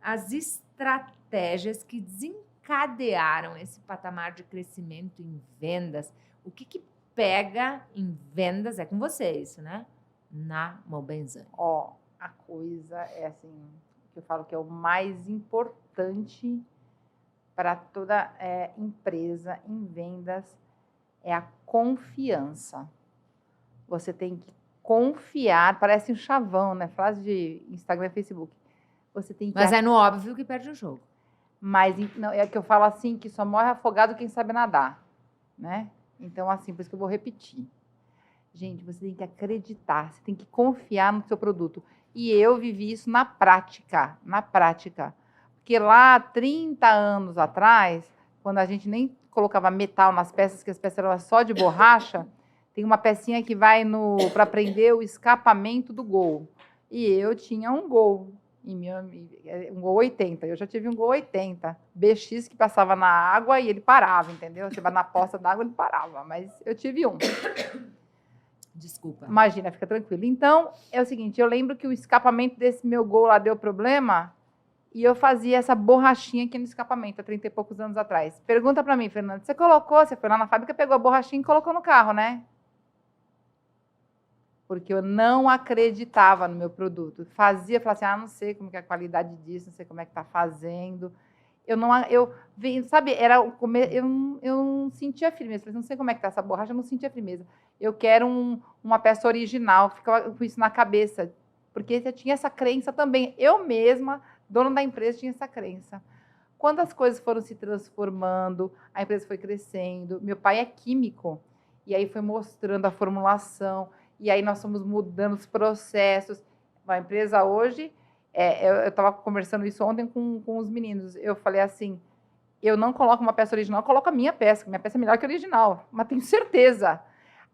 as estratégias que desencadearam esse patamar de crescimento em vendas? O que pega em vendas? É com você isso, né? Na Mobenzani. Ó, a coisa é assim, que eu falo que é o mais importante para toda empresa em vendas é a confiança. Você tem que confiar, parece um chavão, né? Frase de Instagram e Facebook. Você tem que Mas é no óbvio que perde o jogo. Mas não, é que eu falo assim, que só morre afogado quem sabe nadar, né? Então, assim, por isso que eu vou repetir. Gente, você tem que acreditar, você tem que confiar no seu produto. E eu vivi isso na prática. Porque lá, 30 anos atrás, quando a gente nem colocava metal nas peças, que as peças eram só de borracha, tem uma pecinha que vai para prender o escapamento do Gol. E eu tinha um Gol, um Gol 80. Eu já tive um Gol 80. BX que passava na água e ele parava, entendeu? Você vai na poça d'água, ele parava. Mas eu tive um. Desculpa. Imagina, fica tranquilo. Então, é o seguinte, eu lembro que o escapamento desse meu Gol lá deu problema e eu fazia essa borrachinha aqui no escapamento, há 30 e poucos anos atrás. Pergunta pra mim, Fernanda, você foi lá na fábrica, pegou a borrachinha e colocou no carro, né? Porque eu não acreditava no meu produto. Falava assim, não sei como que é a qualidade disso, não sei como é que tá fazendo. Sabe, eu não sentia firmeza. Falei, não sei como é que tá essa borracha, eu não sentia firmeza. Eu quero uma peça original, ficava com isso na cabeça. Porque eu tinha essa crença também. Eu mesma, dona da empresa, tinha essa crença. Quando as coisas foram se transformando, a empresa foi crescendo. Meu pai é químico. E aí foi mostrando a formulação. E aí nós fomos mudando os processos. A empresa hoje... eu estava conversando isso ontem com os meninos. Eu falei assim, eu não coloco uma peça original, eu coloco a minha peça. Minha peça é melhor que a original, mas tenho certeza.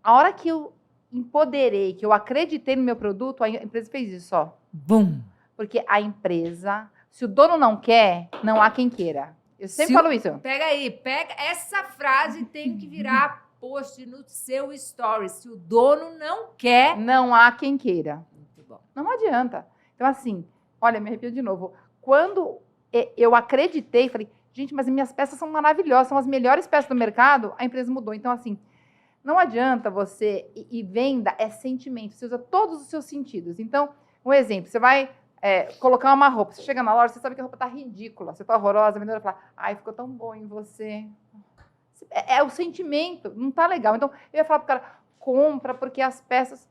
A hora que eu empoderei, que eu acreditei no meu produto, a empresa fez isso, ó. Bum! Porque a empresa, se o dono não quer, não há quem queira. Eu sempre falo isso. Pega essa frase tem que virar post no seu story. Se o dono não quer... Não há quem queira. Muito bom. Não adianta. Então, assim... Olha, me arrepio de novo. Quando eu acreditei, falei, gente, mas minhas peças são maravilhosas, são as melhores peças do mercado, a empresa mudou. Então, assim, não adianta você... E venda é sentimento, você usa todos os seus sentidos. Então, um exemplo, você vai colocar uma roupa, você chega na loja, você sabe que a roupa está ridícula, você está horrorosa, a vendedora fala, ai, ficou tão bom em você. É o sentimento, não está legal. Então, eu ia falar para o cara, compra, porque as peças...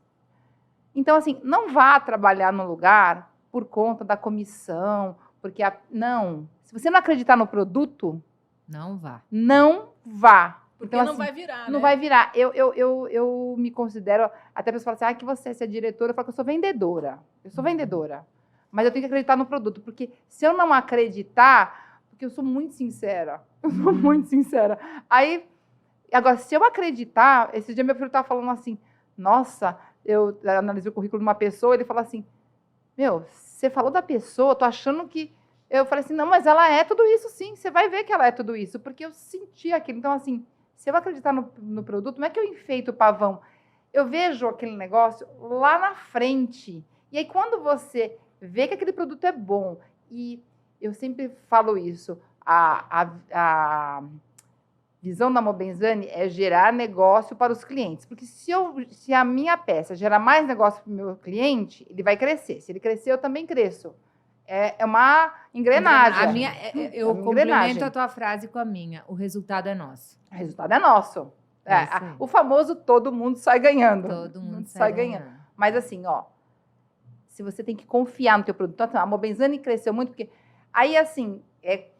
Então, assim, não vá trabalhar no lugar... por conta da comissão, porque não. Se você não acreditar no produto, não vá. Não vá. Porque então, não assim, vai virar, Não né? vai virar. Eu me considero... Até a pessoa fala assim, que você é diretora. Eu falo que eu sou vendedora. Eu sou vendedora. Mas eu tenho que acreditar no produto. Porque se eu não acreditar... Porque eu sou muito sincera. Eu sou muito sincera. Aí, agora, se eu acreditar... Esse dia meu filho estava falando assim, nossa, eu analisei o currículo de uma pessoa, ele falou assim, você falou da pessoa, tô achando que... Eu falei assim, não, mas ela é tudo isso sim, você vai ver que ela é tudo isso, porque eu senti aquilo. Então, assim, se eu acreditar no produto, não é que eu enfeito o pavão, eu vejo aquele negócio lá na frente. E aí, quando você vê que aquele produto é bom, e eu sempre falo isso, a visão da Mobenzani é gerar negócio para os clientes. Porque se a minha peça gerar mais negócio para o meu cliente, ele vai crescer. Se ele crescer, eu também cresço. É uma engrenagem. Eu uma complemento engrenagem. a tua frase com a minha. O resultado é nosso. O resultado é nosso. É isso aí. O famoso todo mundo sai ganhando. Todo mundo sai ganhando. Mas assim, ó, se você tem que confiar no teu produto. Então, a Mobenzani cresceu muito, porque aí, assim,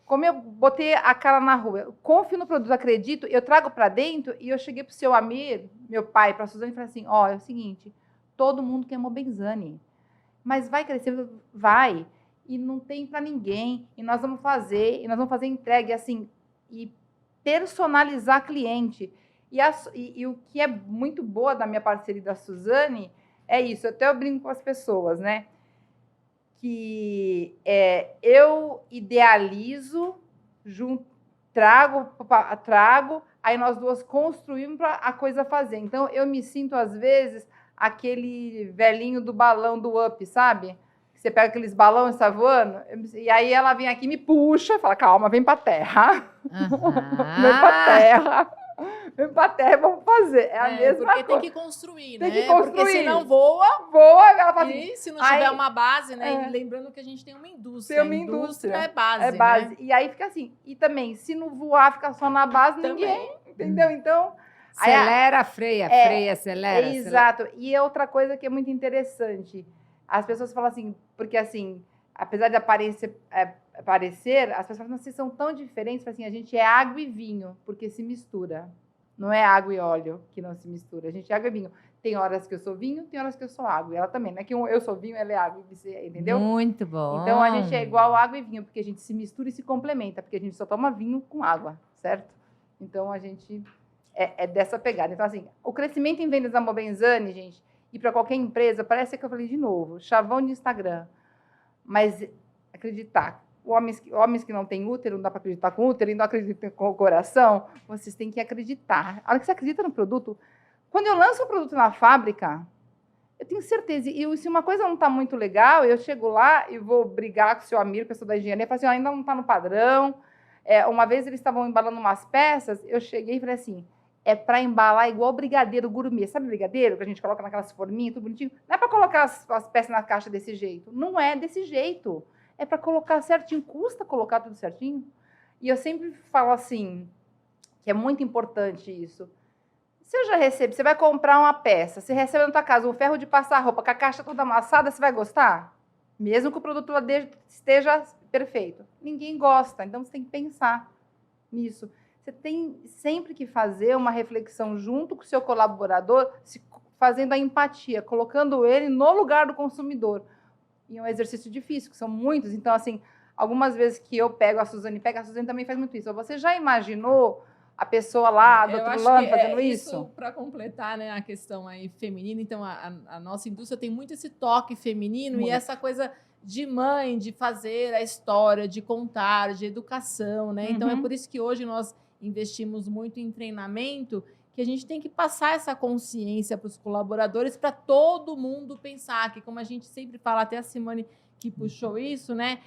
como eu botei a cara na rua, eu confio no produto, acredito, eu trago para dentro, e eu cheguei pro seu Amir, meu pai, pra Suzane, e falei assim, ó, é o seguinte, todo mundo quer Mobenzani, mas vai crescer, vai, e não tem para ninguém, e nós vamos fazer entrega, assim, e personalizar cliente. E o que é muito boa da minha parceria da Suzane é isso, até eu brinco com as pessoas, né? Que eu idealizo, trago, aí nós duas construímos para a coisa fazer. Então, eu me sinto, às vezes, aquele velhinho do balão do Up, sabe? Você pega aqueles balões e está voando, e aí ela vem aqui, me puxa, fala, calma, vem para terra. Vem para terra. Vem para terra, vamos fazer. É a mesma porque coisa. tem que construir, Tem né? que construir. Porque senão voa, ela fala assim, e se não tiver uma base, né? E lembrando que a gente tem uma indústria. Tem uma indústria. É base, é base. Né? E aí fica assim. E também, se não voar, ficar só na base, ninguém. Entendeu? Então. Acelera, freia, freia, acelera. Exato. Acelera. E outra coisa que é muito interessante. As pessoas falam assim, porque assim, apesar de aparecer, as pessoas falam assim, são tão diferentes, assim, a gente é água e vinho, porque se mistura. Não é água e óleo que não se mistura. A gente é água e vinho. Tem horas que eu sou vinho, tem horas que eu sou água. E ela também, não é que eu sou vinho, ela é água, entendeu? Muito bom. Então, a gente é igual água e vinho, porque a gente se mistura e se complementa, porque a gente só toma vinho com água, certo? Então, a gente é dessa pegada. Então, assim, o crescimento em vendas da Mobenzani, gente, e para qualquer empresa, parece que eu falei de novo, chavão de Instagram. Mas acreditar. Homens que não têm útero, não dá para acreditar com útero, e não acreditam com o coração, vocês têm que acreditar. A hora que você acredita no produto, quando eu lanço um produto na fábrica, eu tenho certeza, e se uma coisa não está muito legal, eu chego lá e vou brigar com o seu Amir, pessoa da engenharia, e falo assim, ainda não está no padrão. Uma vez eles estavam embalando umas peças, eu cheguei e falei assim, é para embalar igual brigadeiro gourmet. Sabe brigadeiro que a gente coloca naquelas forminhas, tudo bonitinho? Não é para colocar as peças na caixa desse jeito. Não é desse jeito. É para colocar certinho. Custa colocar tudo certinho. E eu sempre falo assim, que é muito importante isso. Se eu já recebo, você vai comprar uma peça, você recebe na tua casa um ferro de passar roupa com a caixa toda amassada, você vai gostar? Mesmo que o produto lá esteja perfeito. Ninguém gosta, então você tem que pensar nisso. Você tem sempre que fazer uma reflexão junto com o seu colaborador, fazendo a empatia, colocando ele no lugar do consumidor. E é um exercício difícil, que são muitos. Então, assim, algumas vezes que eu pego a Suzane também faz muito isso. Você já imaginou a pessoa lá do outro lado fazendo isso? Para completar, né, a questão aí feminina, então a nossa indústria tem muito esse toque feminino muito. E essa coisa de mãe, de fazer a história, de contar, de educação, né? Então é por isso que hoje nós investimos muito em treinamento, que a gente tem que passar essa consciência para os colaboradores, para todo mundo pensar, que como a gente sempre fala, até a Simone que puxou isso, né?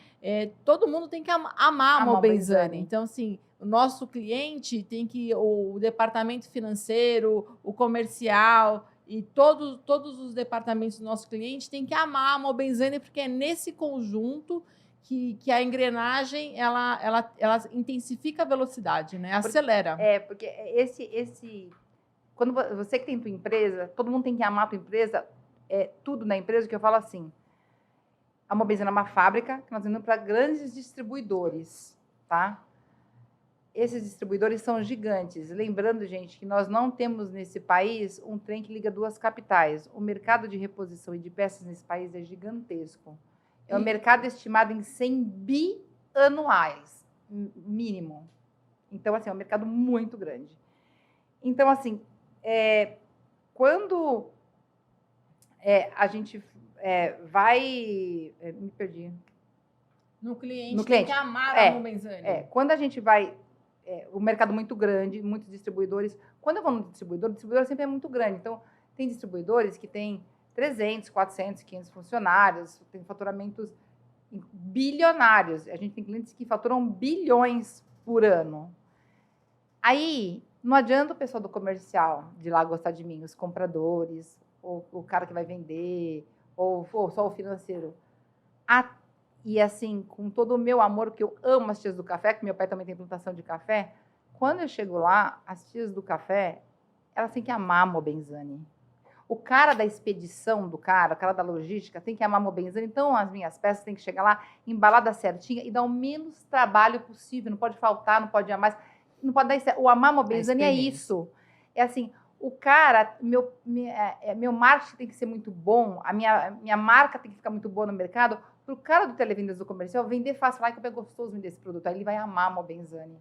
Todo mundo tem que amar a Mobenzani. Então, assim, o nosso cliente tem que, o departamento financeiro, o comercial e todos os departamentos do nosso cliente tem que amar a Mobenzani, porque é nesse conjunto que a engrenagem ela intensifica a velocidade, né? Acelera. Porque quando você que tem tua empresa, todo mundo tem que amar a tua empresa, tudo na empresa, que eu falo assim, a Mobenzani é uma fábrica que nós vendemos para grandes distribuidores, tá? Esses distribuidores são gigantes. Lembrando, gente, que nós não temos nesse país um trem que liga duas capitais. O mercado de reposição e de peças nesse país é gigantesco. É um mercado estimado em 100 bi anuais, mínimo. Então, assim, é um mercado muito grande. Então, assim, quando a gente vai... me perdi. No cliente tem que amar a Mobenzani. Quando a gente vai... o mercado muito grande, muitos distribuidores... Quando eu vou no distribuidor, o distribuidor sempre é muito grande. Então, tem distribuidores que têm 300, 400, 500 funcionários, tem faturamentos bilionários. A gente tem clientes que faturam bilhões por ano. Aí, não adianta o pessoal do comercial de lá gostar de mim, os compradores, ou o cara que vai vender, ou só o financeiro. E assim, com todo o meu amor, que eu amo as tias do café, que meu pai também tem plantação de café, quando eu chego lá, as tias do café, elas têm que amar a Mobenzani. O cara da expedição do cara, o cara da logística, tem que amar a Mobenzani. Então, as minhas peças têm que chegar lá, embalada certinha e dar o menos trabalho possível. Não pode faltar, não pode amar. Não pode dar isso. O amar a Mobenzani é isso. É assim, o cara, meu marketing tem que ser muito bom, a minha marca tem que ficar muito boa no mercado, para o cara do televendas do comercial vender fácil, lá que é gostoso vender esse produto. Aí ele vai amar a Mobenzani.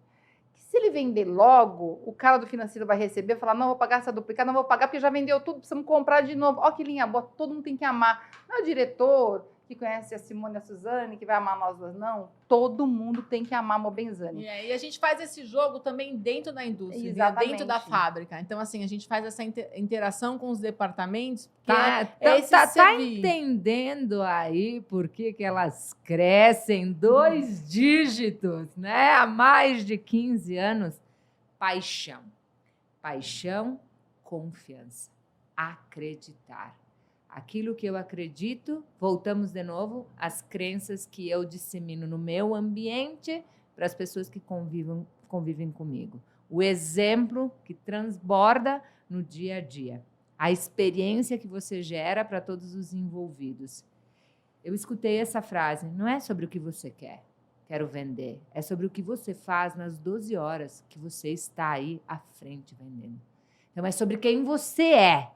Se ele vender logo, o cara do financeiro vai receber e falar, não, vou pagar essa duplicada, não vou pagar porque já vendeu tudo, precisamos comprar de novo. Ó que linha boa, todo mundo tem que amar. Não é o diretor que conhece a Simone e a Suzane, que vai amar nós duas, não. Todo mundo tem que amar a Mobenzani. E a gente faz esse jogo também dentro da indústria, Exatamente. dentro da fábrica. Então, assim, a gente faz essa interação com os departamentos. Tá entendendo aí por que elas crescem 2 dígitos, né? Há mais de 15 anos. Paixão. Paixão, confiança. Acreditar. Aquilo que eu acredito, voltamos de novo às crenças que eu dissemino no meu ambiente para as pessoas que convivem comigo. O exemplo que transborda no dia a dia. A experiência que você gera para todos os envolvidos. Eu escutei essa frase, não é sobre o que você quer, quero vender, é sobre o que você faz nas 12 horas que você está aí à frente vendendo. Então, é sobre quem você é.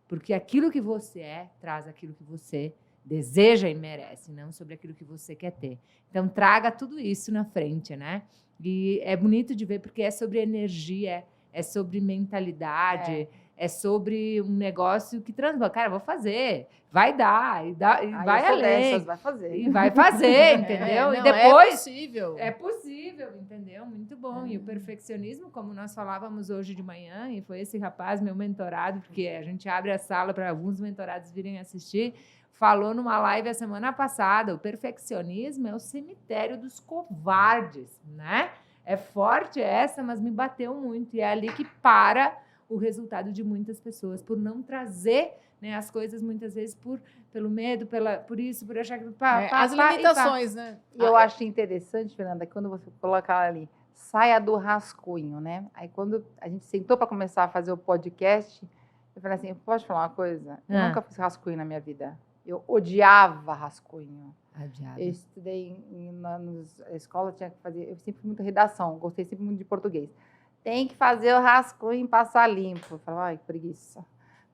Porque aquilo que você é, traz aquilo que você deseja e merece, não sobre aquilo que você quer ter. Então, traga tudo isso na frente, né? E é bonito de ver, porque é sobre energia, é sobre mentalidade, é sobre um negócio que transforma. Cara, vou fazer, vai dar, e vai além. Dessas, vai fazer. E vai fazer, entendeu? E depois... É possível, entendeu? Muito bom. E o perfeccionismo, como nós falávamos hoje de manhã, e foi esse rapaz, meu mentorado, porque a gente abre a sala para alguns mentorados virem assistir, falou numa live a semana passada, o perfeccionismo é o cemitério dos covardes, né? É forte essa, mas me bateu muito. E é ali que para o resultado de muitas pessoas, por não trazer, né, as coisas muitas vezes pelo medo, por isso, por achar que... as limitações, né? E eu acho interessante, Fernanda, que quando você coloca ali, saia do rascunho, né? Aí quando a gente sentou para começar a fazer o podcast, eu falei assim, pode falar uma coisa? Eu nunca fiz rascunho na minha vida. Eu odiava rascunho. Eu estudei na escola, tinha que fazer... Eu sempre fui muito redação, gostei sempre muito de português. Tem que fazer o rascunho e passar limpo. Eu falava, ai, que preguiça.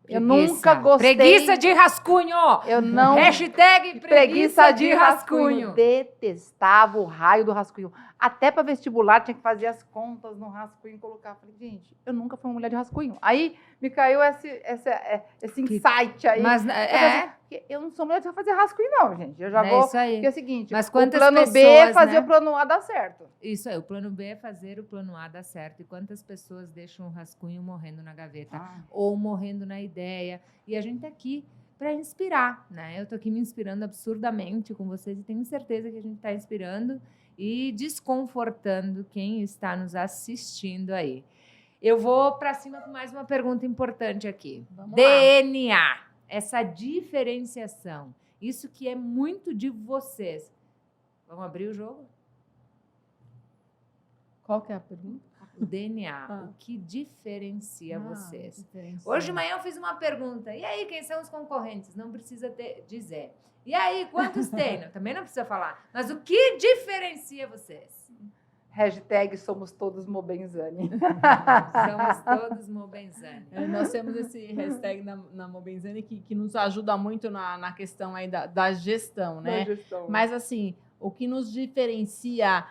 Eu nunca gostei... Preguiça de rascunho! Eu não... Hashtag preguiça de rascunho. Detestava o raio do rascunho. Até para vestibular tinha que fazer as contas no rascunho e colocar. Falei, gente, eu nunca fui uma mulher de rascunho. Aí me caiu esse insight aí. Mas eu não sou mulher de fazer rascunho, não, gente. Eu já vou... Isso aí. Porque é o seguinte, mas o plano B é fazer o plano A dar certo. Isso aí, o plano B é fazer o plano A dar certo. E quantas pessoas deixam o rascunho morrendo na gaveta ou morrendo na ideia. E a gente tá aqui para inspirar, né? Eu tô aqui me inspirando absurdamente com vocês e tenho certeza que a gente está inspirando e desconfortando quem está nos assistindo aí. Eu vou para cima com mais uma pergunta importante aqui. Vamos DNA, lá. Essa diferenciação, isso que é muito de vocês. Vamos abrir o jogo? Qual que é a pergunta? O DNA, o que diferencia vocês? Hoje de manhã eu fiz uma pergunta. E aí, quem são os concorrentes? Não precisa dizer. E aí, quantos tem? Também não precisa falar. Mas o que diferencia vocês? Hashtag somos todos Mobenzani. Somos todos Mobenzani. Nós temos esse hashtag na Mobenzani que nos ajuda muito na questão aí da gestão, né? Mas assim, o que nos diferencia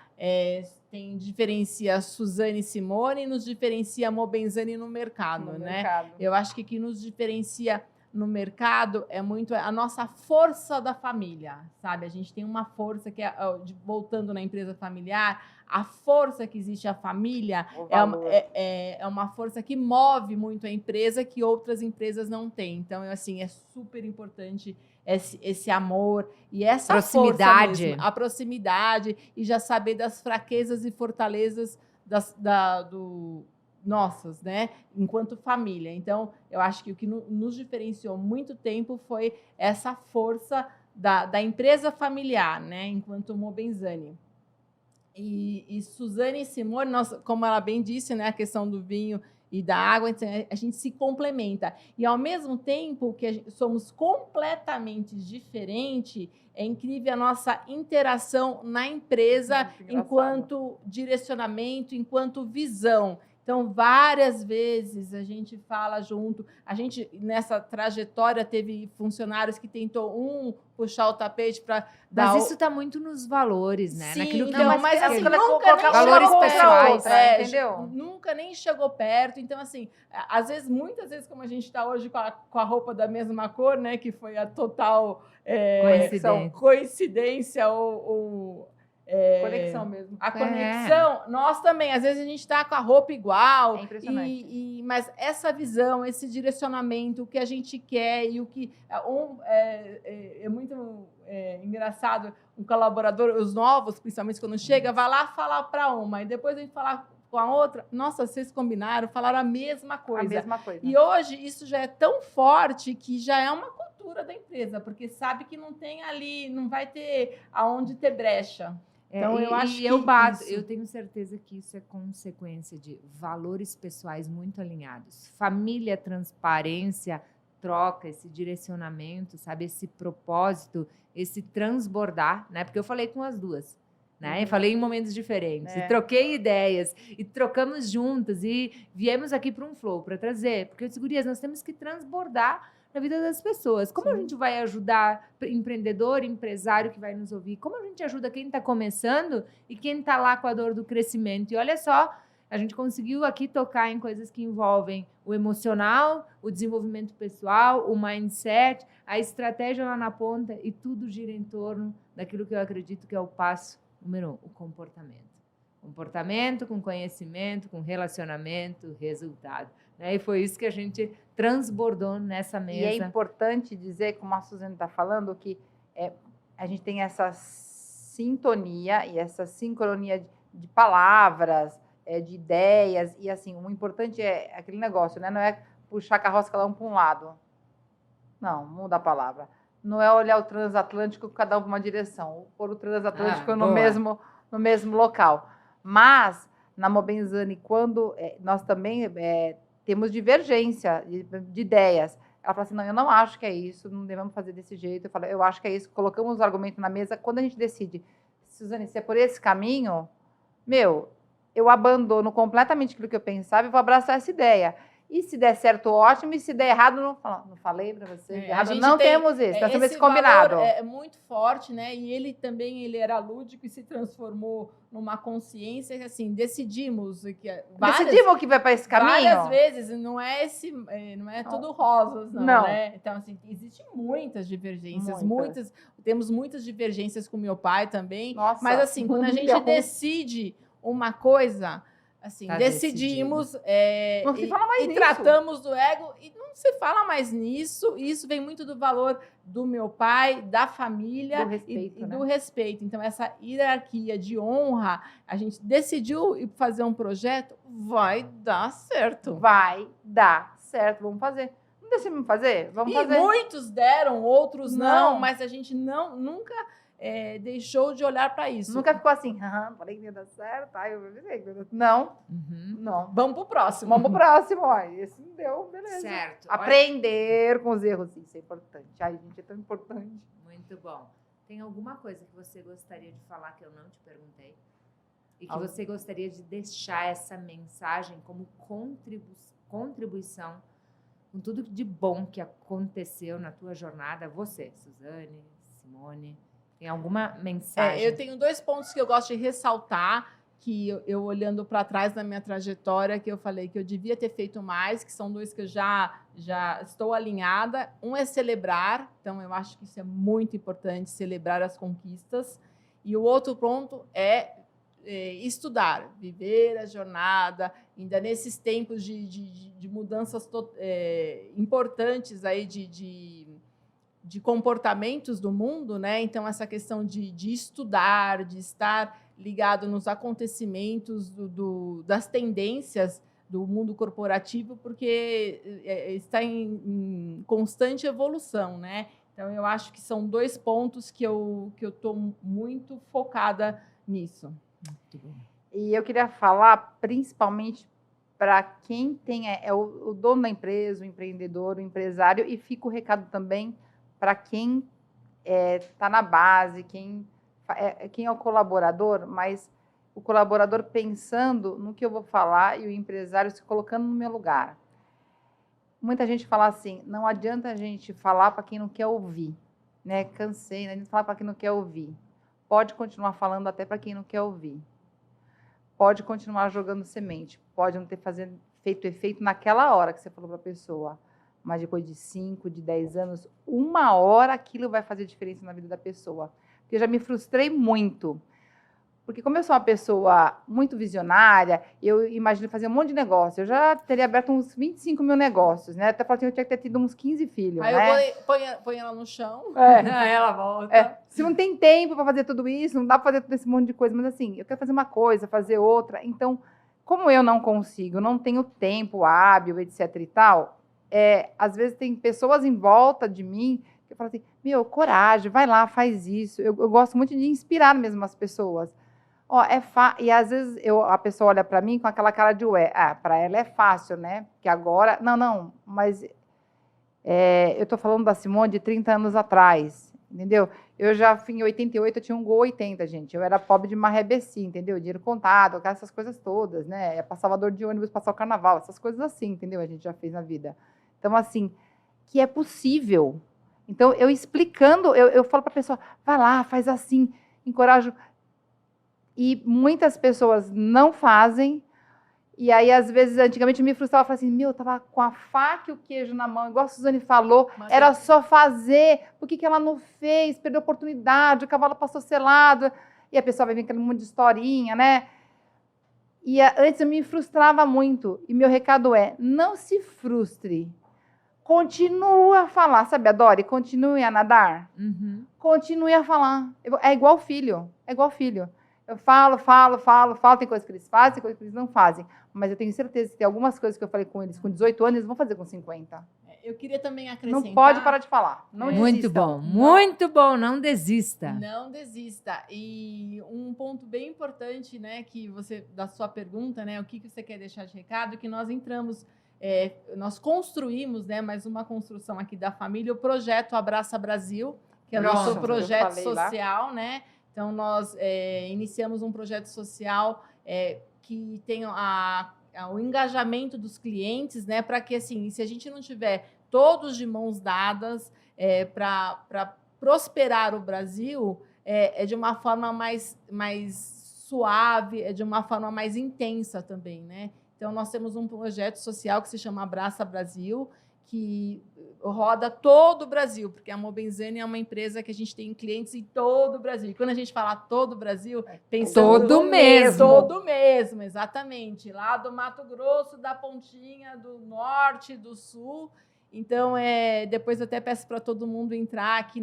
diferencia Suzane e Simone e nos diferencia Mobenzani no mercado, né? Eu acho que o que nos diferencia no mercado é muito a nossa força da família, sabe? A gente tem uma força que voltando na empresa familiar, a força que existe a família é uma força que move muito a empresa que outras empresas não têm. Então, assim, é super importante esse amor e essa proximidade. Força mesmo, a proximidade e já saber das fraquezas e fortalezas nossas, né? Enquanto família. Então, eu acho que o que nos diferenciou muito tempo foi essa força da empresa familiar, né, enquanto Mobenzani. E Suzane e Simone, como ela bem disse, né, a questão do vinho e da água, a gente se complementa. E, ao mesmo tempo que somos completamente diferentes, é incrível a nossa interação na empresa enquanto direcionamento, enquanto visão. Então, várias vezes a gente fala junto. A gente, nessa trajetória, teve funcionários que tentou puxar o tapete para dar... Mas isso está muito nos valores, né? Sim, naquilo que não, mas assim, nunca nem valores chegou pessoais, perto, entendeu? Nunca nem chegou perto. Então, assim, às vezes, muitas vezes, como a gente está hoje com a roupa da mesma cor, né? Que foi a total coincidência ou conexão mesmo. A conexão, nós também, às vezes a gente está com a roupa igual. É impressionante. Mas essa visão, esse direcionamento, o que a gente quer e o que... é muito engraçado, um colaborador, os novos, principalmente quando chega, vai lá falar para uma, e depois a gente falar com a outra, nossa, vocês combinaram, falaram a mesma coisa. A mesma coisa. E hoje isso já é tão forte que já é uma cultura da empresa, porque sabe que não tem ali, não vai ter aonde ter brecha. Então, eu acho que eu tenho certeza que isso é consequência de valores pessoais muito alinhados. Família, transparência, troca, esse direcionamento, sabe? Esse propósito, esse transbordar, né? Porque eu falei com as duas, né? Eu falei em momentos diferentes, e troquei ideias, e trocamos juntas, e viemos aqui para um flow, para trazer. Porque eu disse, gurias, nós temos que transbordar na vida das pessoas. Como a gente vai ajudar empreendedor, empresário que vai nos ouvir? Como a gente ajuda quem está começando e quem está lá com a dor do crescimento? E olha só, a gente conseguiu aqui tocar em coisas que envolvem o emocional, o desenvolvimento pessoal, o mindset, a estratégia lá na ponta, e tudo gira em torno daquilo que eu acredito que é o passo número 1, o comportamento. Comportamento com conhecimento, com relacionamento, resultado. Né? E foi isso que a gente transbordou nessa mesa. E é importante dizer, como a Suzane está falando, que a gente tem essa sintonia e essa sincronia de palavras, de ideias, e assim, o importante é aquele negócio, né? Não é puxar a carroça cada um para um lado. Não, muda a palavra. Não é olhar o transatlântico cada um para uma direção, pôr o transatlântico no mesmo local. Mas, na Mobenzani, quando nós também temos divergência de ideias, ela fala assim, não, eu não acho que é isso, não devemos fazer desse jeito. Eu falo, eu acho que é isso. Colocamos os argumentos na mesa. Quando a gente decide, Suzane, se é por esse caminho, eu abandono completamente aquilo que eu pensava e vou abraçar essa ideia. E se der certo, ótimo. E se der errado, não falei para você. Não temos isso. Nós temos esse combinado. É muito forte, né? E ele era lúdico e se transformou numa consciência que, assim, decidimos que vai para esse caminho. Várias vezes, não é tudo rosas, não. Né? Então, assim, existem muitas divergências, temos muitas divergências com meu pai também. Nossa, mas, assim, quando a gente decide uma coisa, assim, decidimos não se fala mais e nisso. Tratamos do ego e não se fala mais nisso. E isso vem muito do valor do meu pai, da família do respeito, do respeito. Então, essa hierarquia de honra, a gente decidiu fazer um projeto, vai dar certo. Vai dar certo, vamos fazer. Não decidimos fazer? Vamos fazer. Muitos deram, outros não, mas a gente nunca deixou de olhar para isso. Nunca ficou assim, falei que ia dar certo, não. Não. Vamos pro próximo. Esse não deu, beleza. Certo. Aprender com os erros, isso é importante. Ai, gente, é tão importante. Muito bom. Tem alguma coisa que você gostaria de falar que eu não te perguntei? E que você gostaria de deixar essa mensagem como contribuição com tudo de bom que aconteceu na tua jornada? Você, Suzane, Simone... Tem alguma mensagem? Eu tenho 2 pontos que eu gosto de ressaltar, que eu olhando para trás na minha trajetória, que eu falei que eu devia ter feito mais, que são 2 que eu já estou alinhada. Um é celebrar, então eu acho que isso é muito importante, celebrar as conquistas. E o outro ponto é estudar, viver a jornada, ainda nesses tempos de mudanças importantes aí de comportamentos do mundo, né? Então, essa questão de estudar, de estar ligado nos acontecimentos das tendências do mundo corporativo, porque está em constante evolução, né? Então, eu acho que são 2 pontos que eu estou muito focada nisso. Muito bom. E eu queria falar principalmente para quem tem o dono da empresa, o empreendedor, o empresário, e fica o recado também para quem está na base, quem é o colaborador, mas o colaborador pensando no que eu vou falar e o empresário se colocando no meu lugar. Muita gente fala assim, não adianta a gente falar para quem não quer ouvir, né? Cansei, né? A gente fala para quem não quer ouvir. Pode continuar falando até para quem não quer ouvir. Pode continuar jogando semente, pode não ter feito efeito naquela hora que você falou para a pessoa, mas depois de 5, de 10 anos, 1 hora aquilo vai fazer diferença na vida da pessoa. Porque eu já me frustrei muito. Porque como eu sou uma pessoa muito visionária, eu imagino fazer um monte de negócio. Eu já teria aberto uns 25 mil negócios, né? Até falei assim, eu tinha que ter tido uns 15 filhos, Aí né? eu põe ela no chão, É. ela volta. Se não tem tempo para fazer tudo isso, não dá para fazer todo esse monte de coisa. Mas assim, eu quero fazer uma coisa, fazer outra. Então, como eu não consigo, não tenho tempo hábil, etc e tal, às vezes tem pessoas em volta de mim que falam assim, meu, coragem, vai lá, faz isso. Eu gosto muito de inspirar mesmo as pessoas. E às vezes a pessoa olha para mim com aquela cara de ué, para ela é fácil, né? Porque agora, não, mas eu estou falando da Simone de 30 anos atrás, entendeu? Eu já, em 88, eu tinha um Gol 80, gente. Eu era pobre de marrebeci, entendeu? Dinheiro contado, essas coisas todas, né? Para Salvador de ônibus, passar o carnaval, essas coisas assim, entendeu? A gente já fez na vida. Então, assim, que é possível. Então, eu explicando, eu falo para a pessoa, vai lá, faz assim, encorajo. E muitas pessoas não fazem. E aí, às vezes, antigamente eu me frustrava, falava assim, eu tava com a faca e o queijo na mão, igual a Suzane falou, era só fazer, por que ela não fez? Perdeu a oportunidade, o cavalo passou selado, e a pessoa vai vir com aquele monte de historinha, né? E antes eu me frustrava muito, e meu recado não se frustre, continua a falar, sabe, Adori? Continue a nadar, continue a falar, é igual filho, Eu falo, tem coisas que eles fazem, tem coisas que eles não fazem. Mas eu tenho certeza que tem algumas coisas que eu falei com eles com 18 anos, eles vão fazer com 50. Eu queria também acrescentar... Não pode parar de falar. Não Muito desistam. bom, não desista. Não desista. E um ponto bem importante, né, que da sua pergunta, né, o que você quer deixar de recado, que nós entramos, nós construímos, né, mais uma construção aqui da família, o projeto Abraça Brasil, que é o nosso projeto social, né? Então, nós iniciamos um projeto social que tem o engajamento dos clientes, né? Para que, assim, se a gente não tiver todos de mãos dadas para prosperar o Brasil, de uma forma mais suave, de uma forma mais intensa também, né? Então, nós temos um projeto social que se chama Abraça Brasil, que roda todo o Brasil, porque a Mobenzani é uma empresa que a gente tem clientes em todo o Brasil. E quando a gente fala todo o Brasil, pensando todo mesmo, exatamente. Lá do Mato Grosso, da Pontinha, do Norte, do Sul. Então, depois eu até peço para todo mundo entrar aqui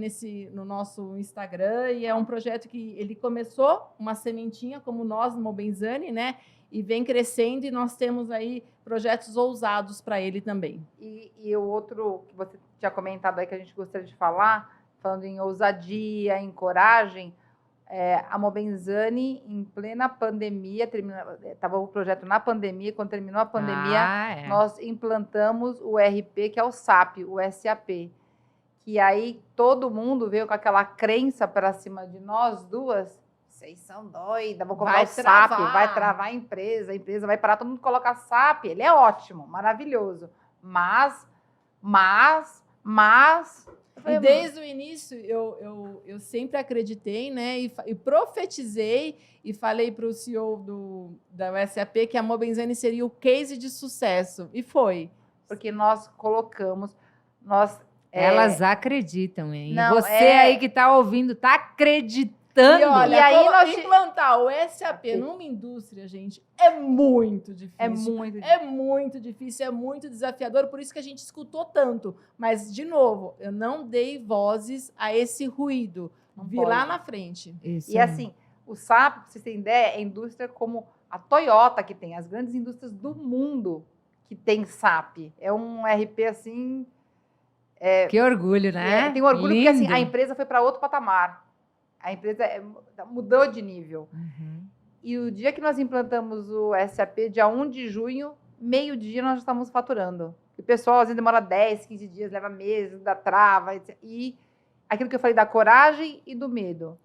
no nosso Instagram, e é um projeto que ele começou uma sementinha, como nós, no Mobenzani, né? E vem crescendo, e nós temos aí projetos ousados para ele também. E o outro que você tinha comentado aí, que a gente gostaria de falar, falando em ousadia, em coragem, a Mobenzani, em plena pandemia, estava o projeto na pandemia, quando terminou a pandemia, nós implantamos o RP, que é o SAP, o SAP. Que aí todo mundo veio com aquela crença para cima de nós duas. Vocês são doidas, vou colocar o SAP, vai travar a empresa vai parar, todo mundo coloca SAP, ele é ótimo, maravilhoso. Mas... E desde o início, eu sempre acreditei, né, e profetizei, e falei para o CEO da USAP que a Mobenzani seria o case de sucesso, e foi. Porque nós colocamos... Elas acreditam, hein? Não, você aí que está ouvindo, está acreditando. E olha, implantar o SAP numa indústria, gente, é muito difícil. É muito difícil, é muito desafiador, por isso que a gente escutou tanto. Mas, de novo, eu não dei vozes a esse ruído. Vi lá na frente. Isso. E assim, o SAP, para vocês terem ideia, é indústria como a Toyota que tem, as grandes indústrias do mundo que tem SAP. É um RP, assim... Que orgulho, né? Tenho orgulho porque assim, Lindo. a empresa foi para outro patamar. A empresa mudou de nível. Uhum. E o dia que nós implantamos o SAP, dia 1 de junho, meio-dia nós já estávamos faturando. E o pessoal às vezes demora 10, 15 dias, leva meses, dá trava. Etc. E aquilo que eu falei da coragem e do medo.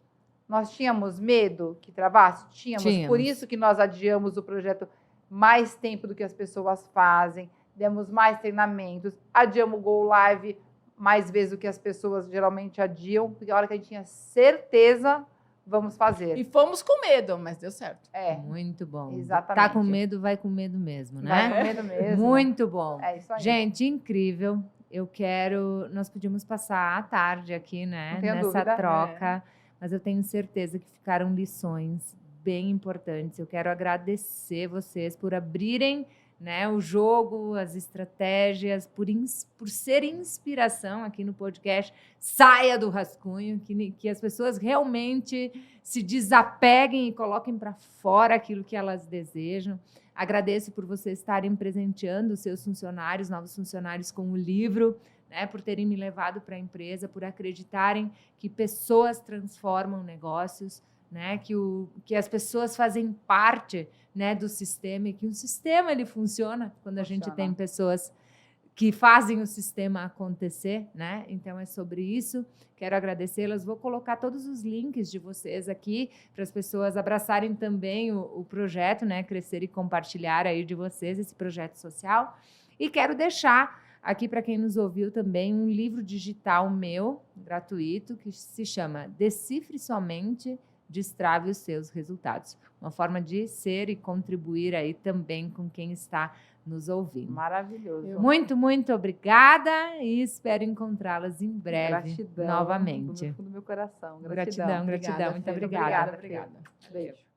Nós tínhamos medo que travasse? Tínhamos. Por isso que nós adiamos o projeto mais tempo do que as pessoas fazem, demos mais treinamentos, adiamos o Go Live mais vezes do que as pessoas geralmente adiam, porque a hora que a gente tinha certeza, vamos fazer. E fomos com medo, mas deu certo. Muito bom. Exatamente. Tá com medo, vai com medo mesmo, né? Vai com medo mesmo. Muito bom. É isso aí. Gente, incrível. Nós podíamos passar a tarde aqui, né? Não tenho Nessa dúvida. troca, mas eu tenho certeza que ficaram lições bem importantes. Eu quero agradecer vocês por abrirem, né, o jogo, as estratégias, por ser inspiração aqui no podcast Saia do Rascunho, que as pessoas realmente se desapeguem e coloquem para fora aquilo que elas desejam. Agradeço por vocês estarem presenteando os seus funcionários, novos funcionários, com o livro, né, por terem me levado para a empresa, por acreditarem que pessoas transformam negócios, né, que as pessoas fazem parte, né, do sistema e que o sistema ele funciona quando a gente tem pessoas que fazem o sistema acontecer, né? Então é sobre isso. Quero agradecê-las. Vou colocar todos os links de vocês aqui para as pessoas abraçarem também o projeto, né, crescer e compartilhar aí de vocês esse projeto social. E quero deixar aqui para quem nos ouviu também um livro digital meu, gratuito, que se chama Decifre Somente, Destrave os seus resultados. Uma forma de ser e contribuir aí também com quem está nos ouvindo. Maravilhoso. Muito, muito obrigada e espero encontrá-las em breve. Gratidão, novamente. Do fundo do meu coração. Gratidão. Muito obrigada. Obrigada. Beijo.